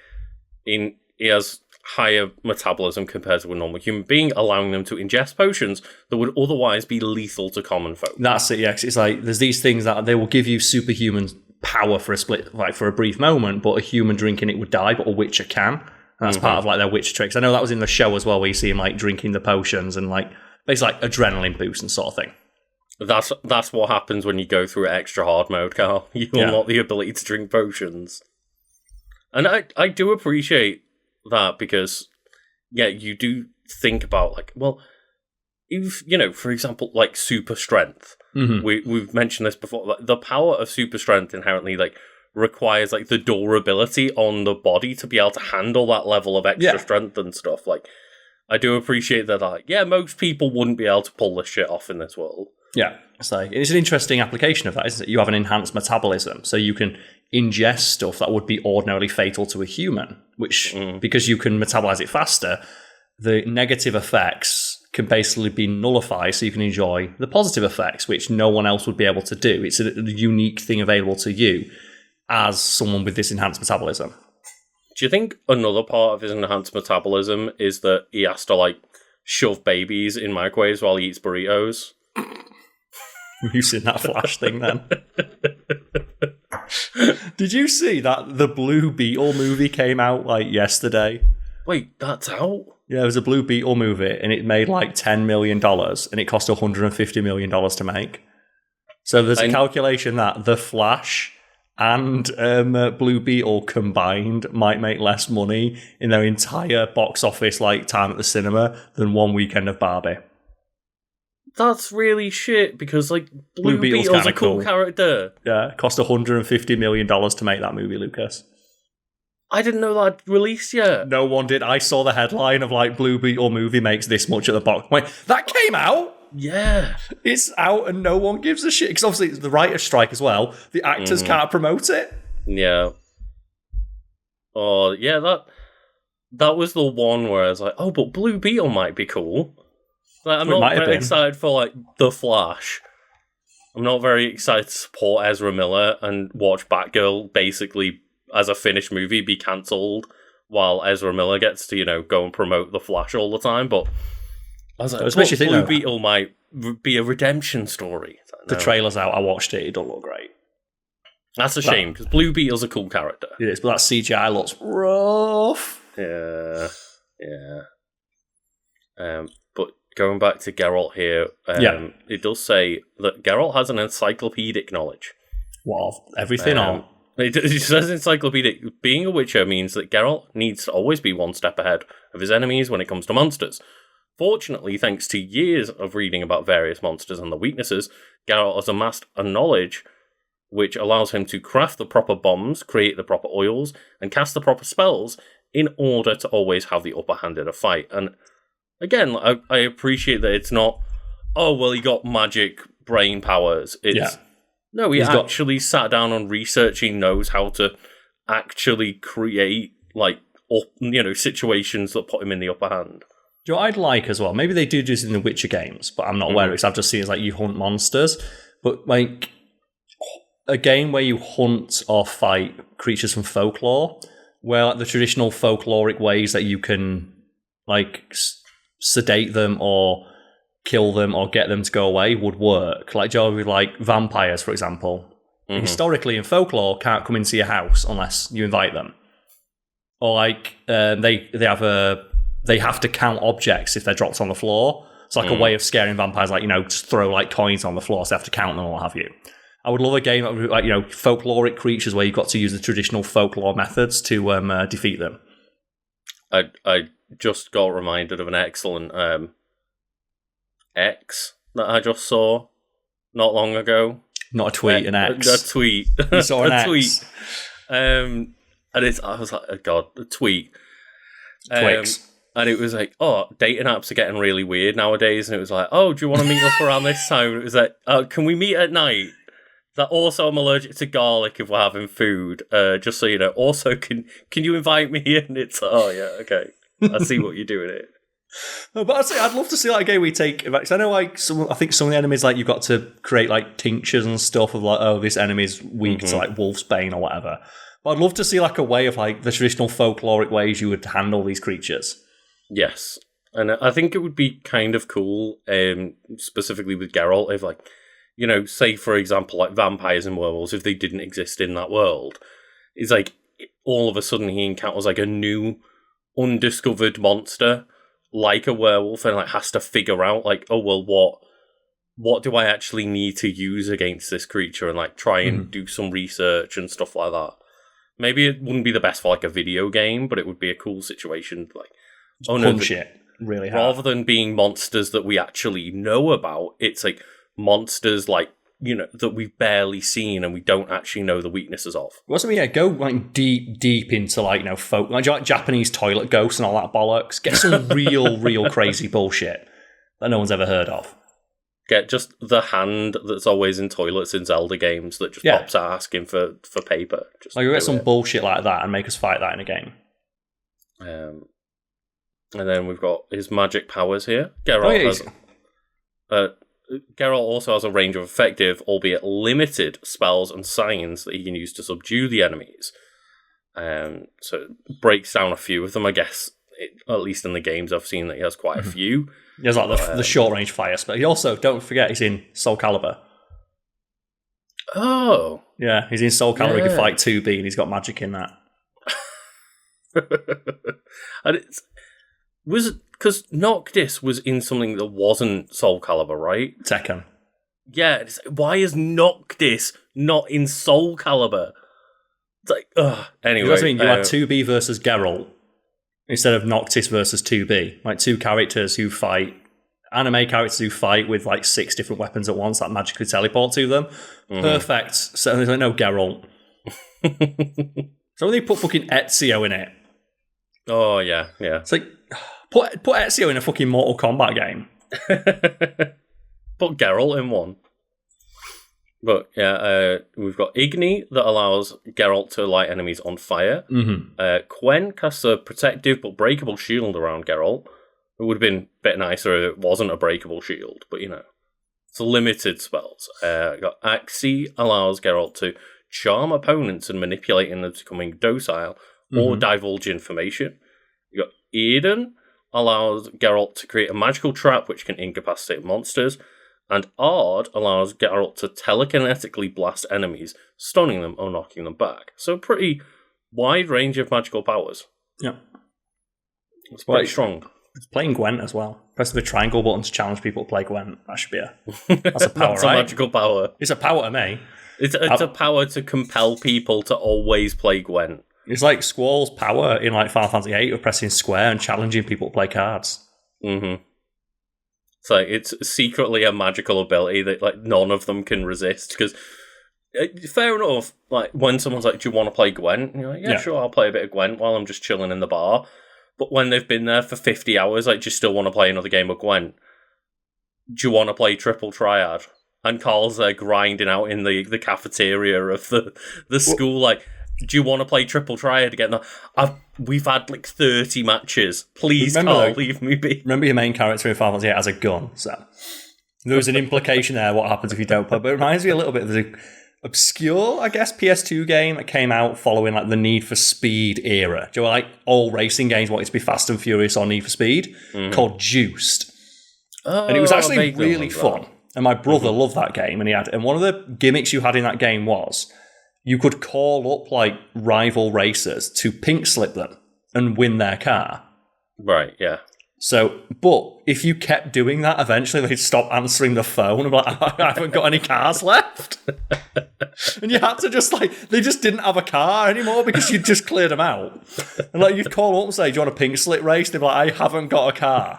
he has higher metabolism compared to a normal human being, allowing them to ingest potions that would otherwise be lethal to common folk. That's it, yeah. It's like there's these things that they will give you superhuman power for a split, like for a brief moment, but a human drinking it would die, but a witcher can. And that's part of like their witcher tricks. I know that was in the show as well, where you see him like drinking the potions and like basically like adrenaline boost and sort of thing. That's what happens when you go through extra hard mode, Carl. You unlock the ability to drink potions. And I do appreciate that because, yeah, you do think about, like, well, if, for example, like, super strength. Mm-hmm. We've mentioned this before. Like, the power of super strength inherently, like, requires, like, the durability on the body to be able to handle that level of extra strength and stuff. Like, I do appreciate that, like, yeah, most people wouldn't be able to pull this shit off in this world. Yeah, so it's an interesting application of that, isn't it? You have an enhanced metabolism, so you can ingest stuff that would be ordinarily fatal to a human, which, because you can metabolize it faster, the negative effects can basically be nullified so you can enjoy the positive effects, which no one else would be able to do. It's a unique thing available to you as someone with this enhanced metabolism. Do you think another part of his enhanced metabolism is that he has to, like, shove babies in microwaves while he eats burritos? You've seen that Flash thing then? Did you see that the Blue Beetle movie came out like yesterday? Wait, that's out? Yeah, it was a Blue Beetle movie, and it made like $10 million, and it cost $150 million to make. So there's a calculation that The Flash and Blue Beetle combined might make less money in their entire box office like time at the cinema than one weekend of Barbie. That's really shit, because like Blue Beetle's a cool character. Yeah, it cost $150 million to make that movie, Lucas. I didn't know that released yet. No one did. I saw the headline of like Blue Beetle movie makes this much at the box. Wait, that came out? Yeah. It's out and no one gives a shit. Because obviously it's the writer's strike as well. The actors can't promote it. Yeah. Oh, yeah, that was the one where I was like, oh, but Blue Beetle might be cool. Like, I'm not very excited for like The Flash. I'm not very excited to support Ezra Miller and watch Batgirl basically as a finished movie be cancelled while Ezra Miller gets to, go and promote The Flash all the time. But I was like, Blue Beetle might be a redemption story. The trailer's out. I watched it. It don't look great. That's a shame, because Blue Beetle's a cool character. It is, but that CGI looks rough. Yeah. But going back to Geralt here, it does say that Geralt has an encyclopedic knowledge. What, everything on? It says encyclopedic. Being a Witcher means that Geralt needs to always be one step ahead of his enemies when it comes to monsters. Fortunately, thanks to years of reading about various monsters and their weaknesses, Geralt has amassed a knowledge which allows him to craft the proper bombs, create the proper oils, and cast the proper spells in order to always have the upper hand in a fight. And again, I appreciate that it's not, oh, well, he got magic brain powers. No, he actually sat down on researching, knows how to actually create, situations that put him in the upper hand. Do you know what I'd like as well? Maybe they do this in the Witcher games, but I'm not aware of it, because I've just seen it as you hunt monsters. But a game where you hunt or fight creatures from folklore, where the traditional folkloric ways that you can sedate them or kill them or get them to go away would work. With vampires, for example. Historically in folklore, can't come into your house unless you invite them. Or they have to count objects if they're dropped on the floor. It's like a way of scaring vampires, just throw coins on the floor, so they have to count them or what have you. I would love a game of folkloric creatures where you've got to use the traditional folklore methods to defeat them. I just got reminded of an excellent X that I just saw not long ago. Not a tweet, an X. A tweet. You saw an X. Tweet. And I was like, oh God, a tweet. Twix. And it was like, oh, dating apps are getting really weird nowadays. And it was like, oh, do you want to meet up around this time? And it was like, can we meet at night? That also, I'm allergic to garlic if we're having food. Just so you know. Also, can you invite me? And it's oh yeah, okay. I see what you're doing here. No, but I'd love to see a game we take. Because I know I think some of the enemies you've got to create tinctures and stuff of this enemy's weak to wolf's bane or whatever. But I'd love to see a way of the traditional folkloric ways you would handle these creatures. Yes, and I think it would be kind of cool, specifically with Geralt, if say for example vampires and werewolves, if they didn't exist in that world, it's all of a sudden he encounters a new undiscovered monster like a werewolf and has to figure out what do I actually need to use against this creature and try and do some research and stuff like that. Maybe it wouldn't be the best for a video game, but it would be a cool situation. Really hard. Rather than being monsters that we actually know about, it's monsters that we've barely seen and we don't actually know the weaknesses of. Go deep into folk, Japanese toilet ghosts and all that bollocks. Get some real crazy bullshit that no one's ever heard of. Get just the hand that's always in toilets in Zelda games that just pops out asking for paper. Just get some bullshit like that and make us fight that in a game. And then we've got his magic powers here. Geralt also has a range of effective, albeit limited, spells and signs that he can use to subdue the enemies. So it breaks down a few of them, I guess. At least in the games I've seen that he has quite a few. He has the short range fire spell. He also, don't forget, he's in Soul Calibur. Oh. Yeah, he's in Soul Calibur. He can Yeah. fight 2B, and he's got magic in that. And was because Noctis was in something that wasn't Soul Calibur, right? Tekken. Yeah. Why is Noctis not in Soul Calibur? It's like, ugh. Anyway, That's what I mean. You had 2B versus Geralt instead of Noctis versus 2B. Like two characters who fight, anime characters who fight with like 6 different weapons at once that magically teleport to them. Mm-hmm. Perfect. So there's like no Geralt. So when they put fucking Ezio in it. Oh yeah. It's like put Ezio in a fucking Mortal Kombat game. Put Geralt in one. But yeah, we've got Igni that allows Geralt to light enemies on fire. Mm-hmm. Quen casts a protective but breakable shield around Geralt. It would have been a bit nicer if it wasn't a breakable shield, but it's limited spells. Got Axii allows Geralt to charm opponents and manipulate them into becoming docile or divulge information. You got Eden allows Geralt to create a magical trap which can incapacitate monsters. And Ard allows Geralt to telekinetically blast enemies, stunning them or knocking them back. So pretty wide range of magical powers. Yeah. It's pretty strong. It's playing Gwent as well. Press the triangle button to challenge people to play Gwent. That should be that's a power, That's right? a magical power. It's a power to me. It's a power to compel people to always play Gwent. It's like Squall's power in like Final Fantasy VIII of pressing square and challenging people to play cards. Mm-hmm. So it's secretly a magical ability that like none of them can resist. Because fair enough, like when someone's like, "Do you want to play Gwent?" And you're like, "Yeah, sure, I'll play a bit of Gwent while I'm just chilling in the bar." But when they've been there for 50 hours, like, do you still want to play another game of Gwent? Do you want to play Triple Triad? And Carl's there grinding out in the cafeteria of the school, like, do you want to play Triple Triad again? We've had like 30 matches. Please, Carl, leave me be. Remember your main character in Final Fantasy VIII has a gun, so there was an implication there what happens if you don't play. But it reminds me a little bit of the obscure, I guess, PS2 game that came out following like the Need for Speed era. Do you know, like all racing games wanted to be Fast and Furious or Need for Speed, called Juiced. And it was actually really fun. And my brother loved that game, and one of the gimmicks you had in that game was you could call up like rival racers to pink slip them and win their car. Right, yeah. So, but if you kept doing that, eventually they'd stop answering the phone and be like, I haven't got any cars left. And you had to just they just didn't have a car anymore because you'd just cleared them out. And like you'd call up and say, "Do you want a pink slip race?" They'd be like, "I haven't got a car.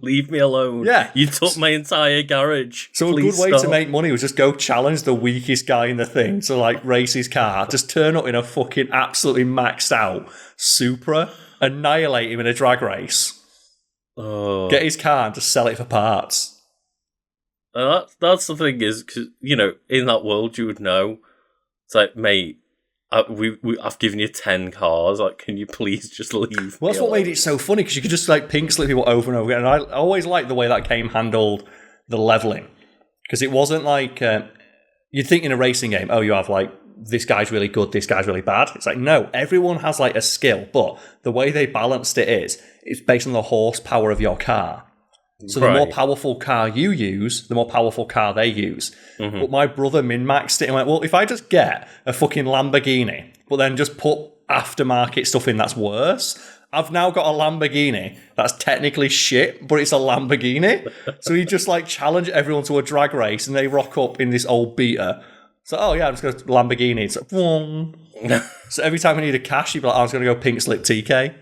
Leave me alone." Yeah. You took my entire garage. So Please a good way stop. to make money was just go challenge the weakest guy in the thing to like race his car, just turn up in a fucking absolutely maxed out Supra, annihilate him in a drag race. Oh. Get his car and just sell it for parts. That's the thing is, cause, in that world you would know. It's like, mate, I've given you 10 cars. Like, can you please just leave? Well, that's what made it so funny because you could just like pink slip people over and over again. And I always liked the way that game handled the leveling because it wasn't like you'd think in a racing game. Oh, you have like this guy's really good, this guy's really bad. It's like no, everyone has like a skill, but the way they balanced it is it's based on the horsepower of your car. So the more powerful car you use, the more powerful car they use. Mm-hmm. But my brother min-maxed it and went, well, if I just get a fucking Lamborghini, but then just put aftermarket stuff in that's worse, I've now got a Lamborghini that's technically shit, but it's a Lamborghini. So he just like challenged everyone to a drag race and they rock up in this old beater. So, oh yeah, I'm just going to Lamborghini. It's like, whoong. So every time I need a cash, he'd be like, I was going to go pink slip TK.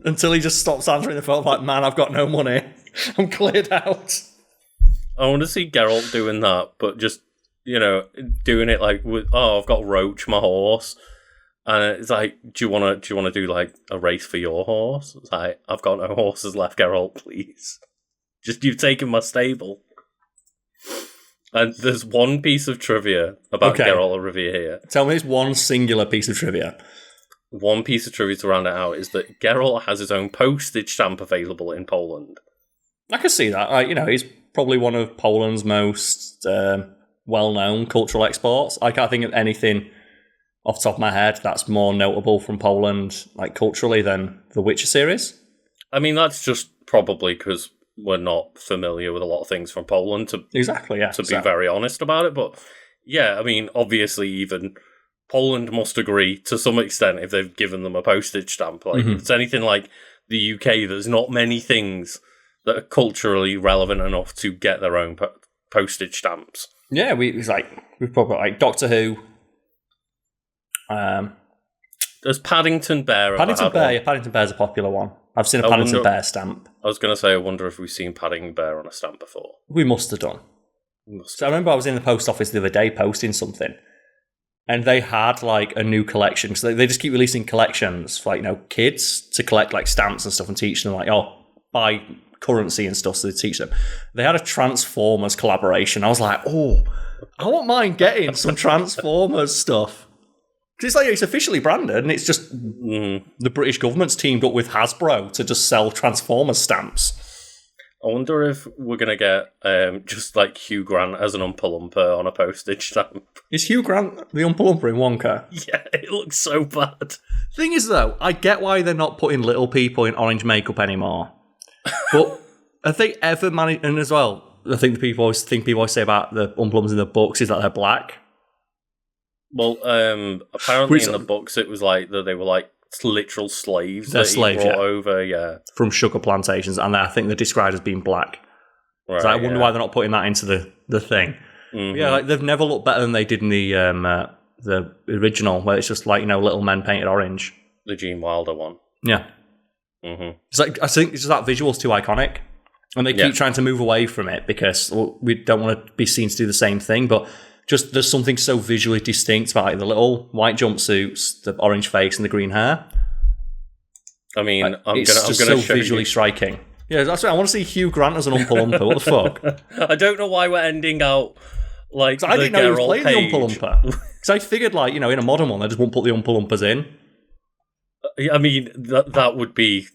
Until he just stops answering the phone, like, man, I've got no money. I'm cleared out. I want to see Geralt doing that, but just, doing it like with, I've got Roach, my horse. And it's like, do you want to do like a race for your horse? It's like, I've got no horses left, Geralt, please. Just you've taken my stable. And there's one piece of trivia about Geralt of Rivia here. Tell me this one singular piece of trivia. One piece of trivia to round it out is that Geralt has his own postage stamp available in Poland. I can see that. He's probably one of Poland's most well-known cultural exports. I can't think of anything off the top of my head that's more notable from Poland, like culturally, than the Witcher series. I mean, that's just probably because we're not familiar with a lot of things from Poland. To be very honest about it, but Yeah, I mean, obviously, even Poland must agree to some extent if they've given them a postage stamp. Like, if it's anything like the UK, there's not many things that are culturally relevant enough to get their own postage stamps. Yeah, we've probably got like Doctor Who. Does Paddington Bear Paddington Bear? Yeah, Paddington Bear's a popular one. I've seen a Paddington Bear stamp. I was going to say, I wonder if we've seen Paddington Bear on a stamp before. We must have done. So I remember I was in the post office the other day posting something, and they had like a new collection. So they just keep releasing collections for, like, kids to collect like stamps and stuff and teach them like, buy currency and stuff. So they teach them. They had a Transformers collaboration. I was like, I won't mind getting some Transformers stuff. Because it's officially branded, and it's just the British government's teamed up with Hasbro to just sell Transformers stamps. I wonder if we're going to get just like Hugh Grant as an Oompa Loompa on a postage stamp. Is Hugh Grant the Oompa Loompa in Wonka? Yeah, it looks so bad. Thing is, though, I get why they're not putting little people in orange makeup anymore. But have they ever managed... And as well, I think people always say about the Oompa Loompas in the books is that they're black. Well, apparently in the books it was like that they were like literal slaves that he brought over, from sugar plantations, and I think they're described as being black. Right, so I wonder why they're not putting that into the thing. Mm-hmm. Yeah, like they've never looked better than they did in the original, where it's just like little men painted orange. The Gene Wilder one. Yeah. Mm-hmm. It's like I think it's just that visual's too iconic, and they keep trying to move away from it because we don't want to be seen to do the same thing, but. Just there's something so visually distinct about the little white jumpsuits, the orange face, and the green hair. I mean, it's just so visually striking. Yeah, that's right. I want to see Hugh Grant as an Oompa Loompa. What the fuck? I don't know why we're ending out like. I didn't know he was playing the Oompa Loompa. Because I figured, in a modern one, they just won't put the Oompa Loompas in. I mean, that would be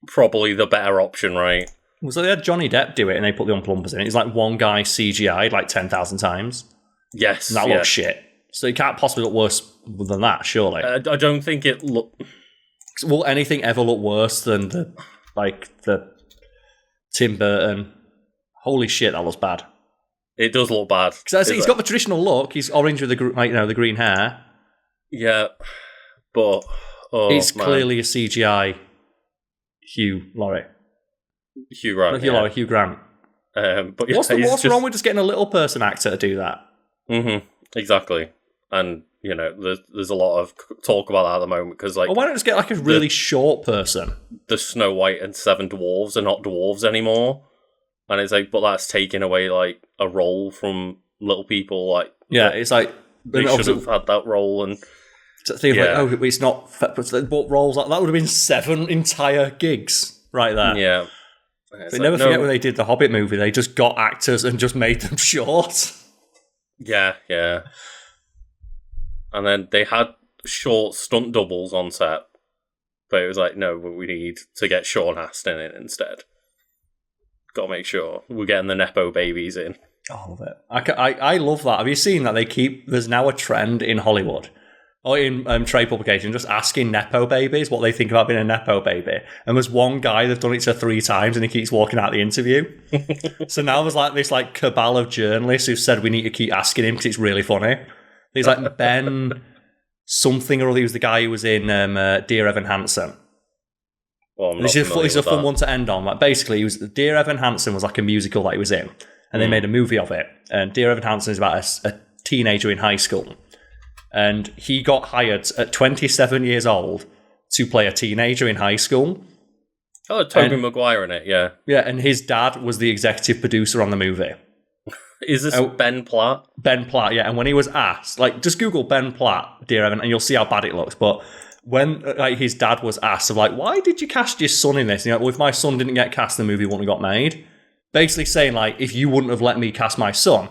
probably the better option, right? So they had Johnny Depp do it, and they put the Oompa Loompas in. It's like one guy CGI'd like 10,000 times. Yes. And that looks shit. So it can't possibly look worse than that, surely. I don't think it look. Will anything ever look worse than the Tim Burton? Holy shit, that looks bad. It does look bad. Because he's got the traditional look. He's orange with the green hair. Yeah, but it's clearly a CGI Hugh Grant. Hugh Grant. But yeah, what's wrong with just getting a little person actor to do that? Mm-hmm. Exactly. And there's a lot of talk about that at the moment because why don't just get like a really short person? The Snow White and Seven Dwarves are not dwarves anymore, and it's like, but that's taking away like a role from little people. Like, it's like they should have had that role. And it's not. What roles? That would have been 7 entire gigs right there. Yeah. But never forget when they did the Hobbit movie, they just got actors and just made them short. Yeah. And then they had short stunt doubles on set, but it was like, no, but we need to get Sean Astin in instead. Got to make sure we're getting the Nepo babies in. I love it. I love that. Have you seen that there's now a trend in Hollywood or in trade publication just asking Nepo babies what they think about being a Nepo baby. And there's one guy that's done it to 3 times and he keeps walking out the interview. So now there's like this like cabal of journalists who said we need to keep asking him because it's really funny. There's like Ben something or other. He was the guy who was in Dear Evan Hansen. Well, this is a fun one to end on. Like basically, Dear Evan Hansen was like a musical that he was in, and they made a movie of it. And Dear Evan Hansen is about a teenager in high school. And he got hired at 27 years old to play a teenager in high school. Oh, Tobey Maguire in it, yeah. Yeah, and his dad was the executive producer on the movie. Is this Ben Platt? Ben Platt, yeah. And when he was asked, just Google Ben Platt, Dear Evan, and you'll see how bad it looks. But when his dad was asked, why did you cast your son in this? And well, if my son didn't get cast, the movie wouldn't have got made. Basically saying, if you wouldn't have let me cast my son,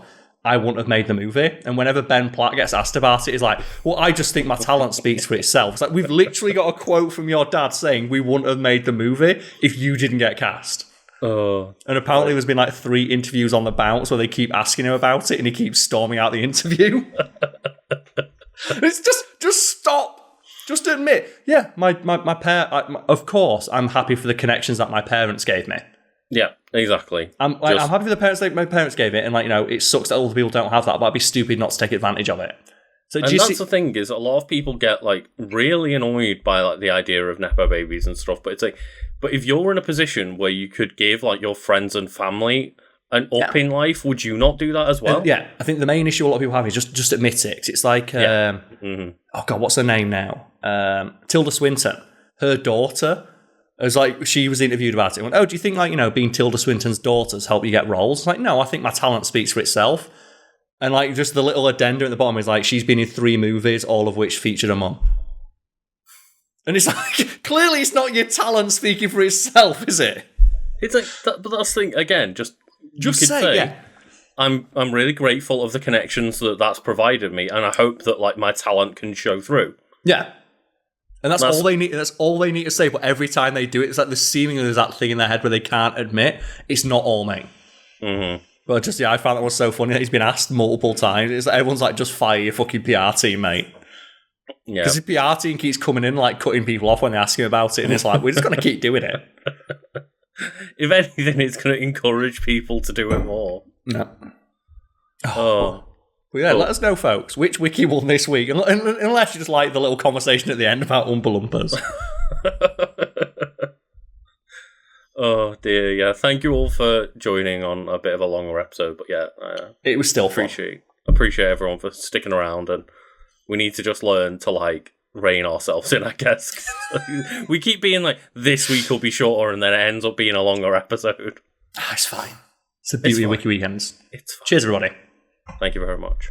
I wouldn't have made the movie. And whenever Ben Platt gets asked about it, it's like, well, I just think my talent speaks for itself. It's like, we've literally got a quote from your dad saying we wouldn't have made the movie if you didn't get cast. And apparently there's been 3 interviews on the bounce where they keep asking him about it and he keeps storming out the interview. It's just stop. Just admit, yeah, my parents, of course, I'm happy for the connections that my parents gave me. Yeah, exactly. I'm happy for the parents. Like, my parents gave it, and like, you know, it sucks that older people don't have that. But I'd be stupid not to take advantage of it. So And that's the thing is, a lot of people get like really annoyed by like the idea of nepo babies and stuff. But it's like, but if you're in a position where you could give like your friends and family an up in life, would you not do that as well? Yeah, I think the main issue a lot of people have is just admit it. It's like, oh god, what's her name now? Tilda Swinton. Her daughter. It was like, she was interviewed about it. Went, oh, do you think like, you know, being Tilda Swinton's daughters help you get roles? It's like, no, I think my talent speaks for itself. And like, just the little addenda at the bottom is like, she's been in 3 movies, all of which featured a mum. And it's like, clearly it's not your talent speaking for itself, is it? It's like, but that's the thing, again, just say, yeah. I'm really grateful of the connections that's provided me, and I hope that like my talent can show through. Yeah. And that's all they need. That's all they need to say. But every time they do it, it's like there's that thing in their head where they can't admit it's not all me. Mm-hmm. But just I found that was so funny that he's been asked multiple times. It's like everyone's like, just fire your fucking PR team, mate. Yeah. Because his PR team keeps coming in like cutting people off when they ask him about it, and it's like we're just gonna keep doing it. If anything, it's going to encourage people to do it more. No. Well, yeah, let us know, folks, which wiki won this week. Unless you just like the little conversation at the end about Oompa Loompas. Oh, dear, yeah. Thank you all for joining on a bit of a longer episode, but yeah. It was still appreciate everyone for sticking around, and we need to just learn to, like, rein ourselves in, I guess. We keep being like, this week will be shorter, and then it ends up being a longer episode. It's fine. It's the beauty of Wiki Weekends. It's fine. Cheers, everybody. Thank you very much.